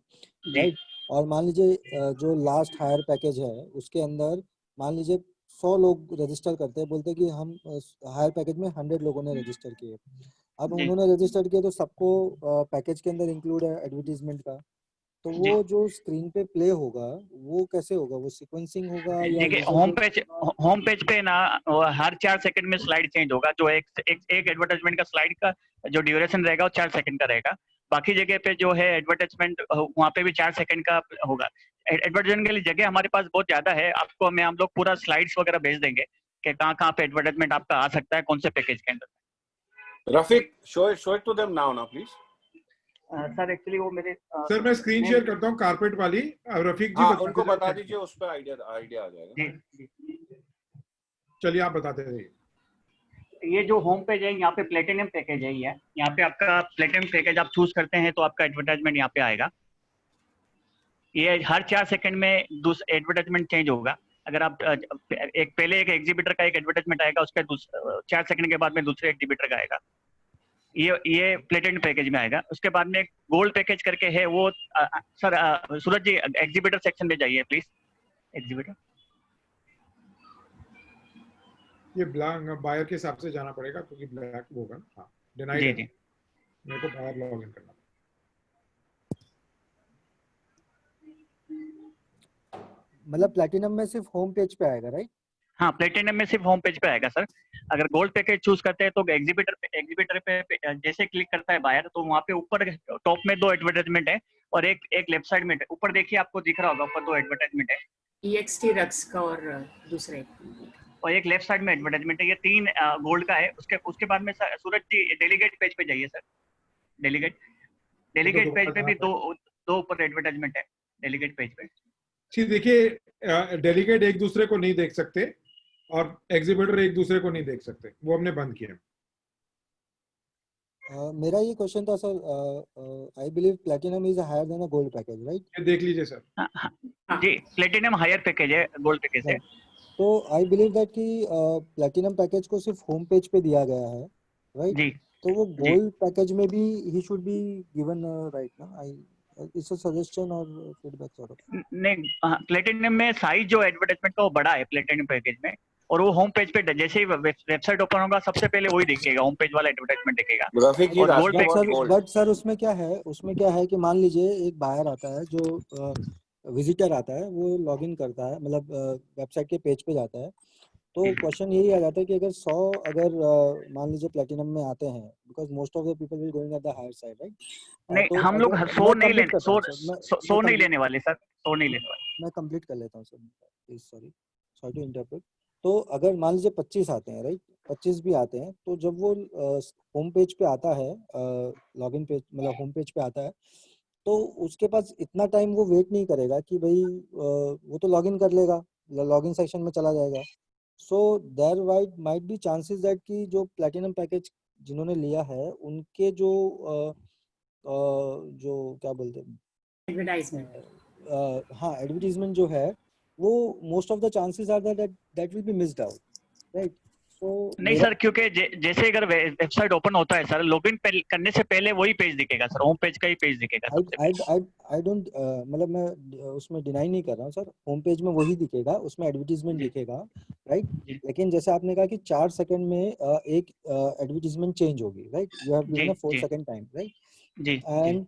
राइट। और मान लीजिए जो लास्ट हायर पैकेज है उसके अंदर मान लीजिए 100 लोग रजिस्टर करते हैं, बोलते हैं कि हम हायर पैकेज में 100 लोगों ने रजिस्टर किए। अब उन्होंने रजिस्टर किया तो सबको पैकेज के अंदर इंक्लूड है एडवर्टाइजमेंट का, तो वो जो स्क्रीन पे प्ले होगा वो कैसे होगा, वो सीक्वेंसिंग होगा या होम पेज पे ना हर 4 सेकंड में स्लाइड चेंज होगा। जो एक एडवर्टाइजमेंट का स्लाइड का जो ड्यूरेशन रहेगा वो 4 सेकंड का रहेगा। बाकी जगह पे जो है एडवर्टाइजमेंट वहाँ पे भी 4 सेकंड का होगा। एडवर्टाइजमेंट के लिए जगह हमारे पास बहुत ज्यादा है। आपको हम लोग पूरा स्लाइड्स वगैरह भेज देंगे कि कहाँ पे एडवर्टाइजमेंट आपका आ सकता है, कौन से पैकेज के अंदर। Rafiq, show it to them now please. Sir actually वो मेरे सर मैं स्क्रीन शेयर करता हूँ कारपेट वाली, रफीक जी उनको बता दीजिए, उस पर आइडिया आ जाएगा। चलिए आप बताते रहिए। ये जो होम पेज है यहाँ पे प्लेटिनम पैकेज है, यहाँ पे आपका प्लेटिनम पैकेज आप चूज करते हैं तो आपका एडवर्टाइजमेंट यहाँ पे आएगा। ये हर 4 सेकंड में एडवर्टाइजमेंट चेंज होगा। अगर आप पहले एक एग्जीबिटर का एक एडवर्टाइजमेंट आएगा, उसके 4 सेकंड के बाद में दूसरे एग्जीबिटर का आएगा। ये प्लेटिनम पैकेज में आएगा। उसके बाद में एक गोल्ड पैकेज करके है वो सर सूरज जी एग्जीबिटर सेक्शन में जाइए प्लीज। एग्जीबिटर ये ब्लैक बायर के हिसाब से जाना पड़ेगा क्योंकि ब्लैक होगा ना। हाँ, डिनाइड जी मेरे को बायर लॉग इन करना। मतलब प्लैटिनम में सिर्फ होम पेज पे आएगा, राइट? हाँ, प्लेटिनम में सिर्फ होम पेज पे आएगा सर। अगर गोल्ड पैकेज चूज करते हैं तो एग्जीबिटर पे जैसे क्लिक करता है बायर तो वहाँ पे ऊपर टॉप में 2 एडवर्टाइजमेंट है और एक लेफ्ट साइड में ऊपर देखिए आपको दिख रहा होगा ऊपर 2 एडवर्टाइजमेंट है, EXT रक्स का और दूसरे, और एक लेफ्ट साइड में एडवर्टाइजमेंट है। ये 3 गोल्ड का है। उसके बाद में सूरज जी डेलीगेट पेज पे जाइए सर। डेलीगेट पेज पे भी दो ऊपर एडवर्टाइजमेंट है डेलीगेट पेज पे। जी देखिए, डेलीगेट एक दूसरे को नहीं देख सकते और एग्जीबिटर एक दूसरे को नहीं देख सकते, वो हमने बंद किया। मेरा ये क्वेश्चन था sir, I believe platinum is higher than a gold package, right? ये देख लीजिए सर। जी प्लैटिनम हायर पैकेज है, गोल्ड पैकेज है। तो आई बिलीव दैट कि प्लैटिनम पैकेज को सिर्फ होम पेज पे दिया गया है, राइट? जी तो वो गोल्ड पैकेज में भी he should be given, right ना? आई इट्स अ सजेशन और फीडबैक सॉर्ट ऑफ। नहीं, प्लैटिनम में साइज जो एडवर्टाइजमेंट का वो बड़ा है प्लैटिनम पैकेज में, और वो होम पेज पे जैसे ही वेबसाइट ओपन होगा सबसे पहले वही दिखेगा, होम पेज वाला एडवर्टाइजमेट दिखेगा। बट सर उसमें क्या है कि मान लीजिए एक बायर आता है, जो विजिटर आता है, वो लॉगिन करता है, मतलब वेबसाइट के पेज पे जाता है, तो क्वेश्चन यही आ जाता है कि अगर 100 अगर मान लीजिए प्लेटिनम में आते हैं, because most of the people will going at the higher side, right? नहीं, तो हम लोग अगर 100 नहीं लेने, 100 मैं नहीं लेने वाले सर, 100 नहीं लेने वाले। मैं कंप्लीट कर लेता हूँ sir, please sorry to interpret. तो अगर मान लीजिए 25 आते हैं, राइट, 25 भी आते हैं, तो जब वो होम पेज पे आता है, लॉगिन पेज मतलब होम पेज पे आता है, तो उसके पास इतना टाइम वो वेट नहीं करेगा कि भाई वो तो लॉगिन कर लेगा, लॉगिन सेक्शन में चला जाएगा। So there might be chances that कि जो प्लैटिनम पैकेज जिन्होंने लिया है उनके जो क्या बोलते हैं एडवर्टाइजमेंट, हाँ एडवर्टीजमेंट जो है वो most of the chances are that will be missed out, right? So नहीं सर, क्योंकि जैसे अगर वेबसाइट ओपन होता है सर, लॉगिन करने से पहले वही पेज दिखेगा सर, होम पेज का ही पेज दिखेगा सबसे पहले। आई डोंट मतलब मैं उसमें डिनाई नहीं कर रहा हूँ सर, होम पेज में वही दिखेगा, उसमें एडवर्टीजमेंट दिखेगा, राइट? लेकिन जैसे आपने कहा कि 4 सेकंड में एक एडवर्टीजमेंट चेंज होगी, right? You have given a 4 second time, right? जी। एंड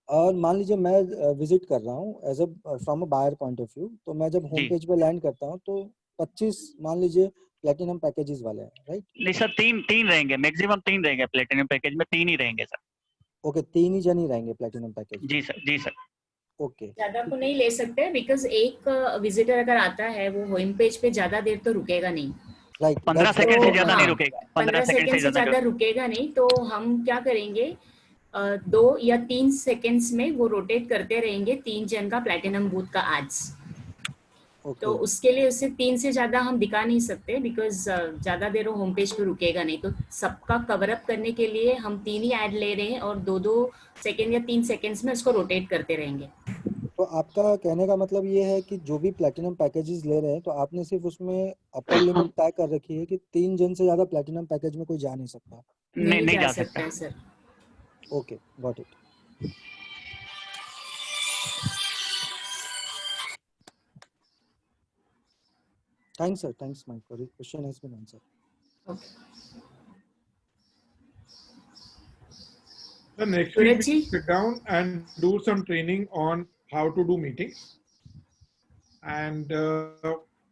और मान लीजिए मैं विजिट कर रहा हूँ as a from a buyer point of view, तो मैं जब होम पेज पे लैंड करता हूँ तो 25 मान लीजिए प्लैटिनम पैकेजेस वाले हैं, राइट? नहीं सर, तीन रहेंगे, मैक्सिमम 3 रहेंगे प्लैटिनम पैकेज में, 3 ही रहेंगे सर। ओके, 3 ही जन ही रहेंगे प्लैटिनम पैकेज? जी सर, जी सर। ओके, ज्यादा को नहीं ले सकते बिकॉज एक विजिटर अगर आता है वो होम पेज पे ज्यादा देर तो रुकेगा नहीं, राइट? 15 सेकंड से ज्यादा हाँ, नहीं रुकेगा, 15 सेकंड से ज्यादा रुकेगा नहीं। तो हम क्या करेंगे, 2 या 3 सेकंड्स में वो रोटेट करते रहेंगे 3 जन का प्लैटिनम बूथ का एड्स। तो उसके लिए उससे 3 से ज्यादा हम दिखा नहीं सकते बिकॉज ज्यादा देर वो होम पेज पे रुकेगा नहीं। तो सबका कवर अप करने के लिए हम 3 ही ऐड ले रहे हैं और 2-2 सेकंड या 3 सेकंड्स में उसको रोटेट करते रहेंगे। तो आपका कहने का मतलब ये है कि जो भी प्लैटिनम पैकेजेस ले रहे हैं तो आपने सिर्फ उसमें अपर लिमिट तय कर रखी है कि 3 जन से ज्यादा प्लैटिनम पैकेज में कोई जा नहीं सकता? नहीं जा सकता है sir. Okay, got it. Thanks, sir. Thanks, my question has been answered. Okay. So next week we sit down and do some training on how to do meetings, and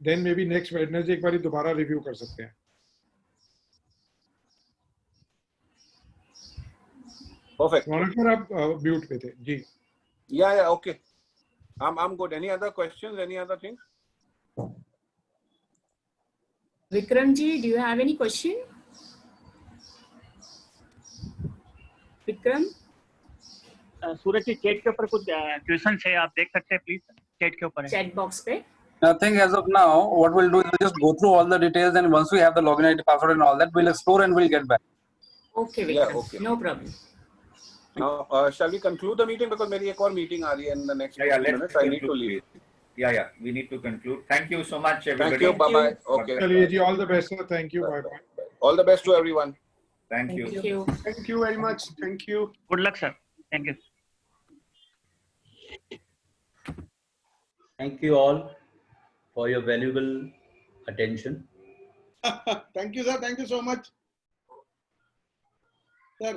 then maybe next Wednesday एक बारी दोबारा review कर सकते हैं. Perfect. Ronak sir, आप mute पे थे जी. Yeah, okay. I'm good. Any other questions? Any other things? Vikram ji, do you have any question? Vikram? Suraj ji, chat के ऊपर कुछ क्वेश्चन है, आप देख सकते हैं प्लीज, चैट के ऊपर है। चैट बॉक्स पे Nothing as of now. What we'll do is we'll just go through all the details, and once we have the login ID, password, and all that, we'll explore and we'll get back. Okay, Vikram. Yeah, okay. No problem. Now, shall we conclude the meeting because मेरी एक और meeting आ रही है in the next minutes. I need to leave. Yeah, we need to conclude. Thank you so much, everybody. Thank you. Bye-bye. Okay. चलिए जी, all the best, sir. Thank you. Bye-bye. All the best to everyone. Thank you. Thank you. Thank you very much. Thank you. Good luck, sir. Thank you. Thank you all for your valuable attention. Thank you, sir. Thank you so much. Sir.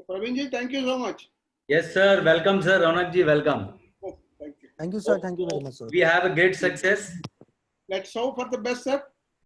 Praveen ji, thank you so much. Yes, sir. Welcome, sir. Ronak ji, welcome. Oh, thank you. Thank you, sir. Thank you very much, sir. We have a great success. Let's hope for the best, sir.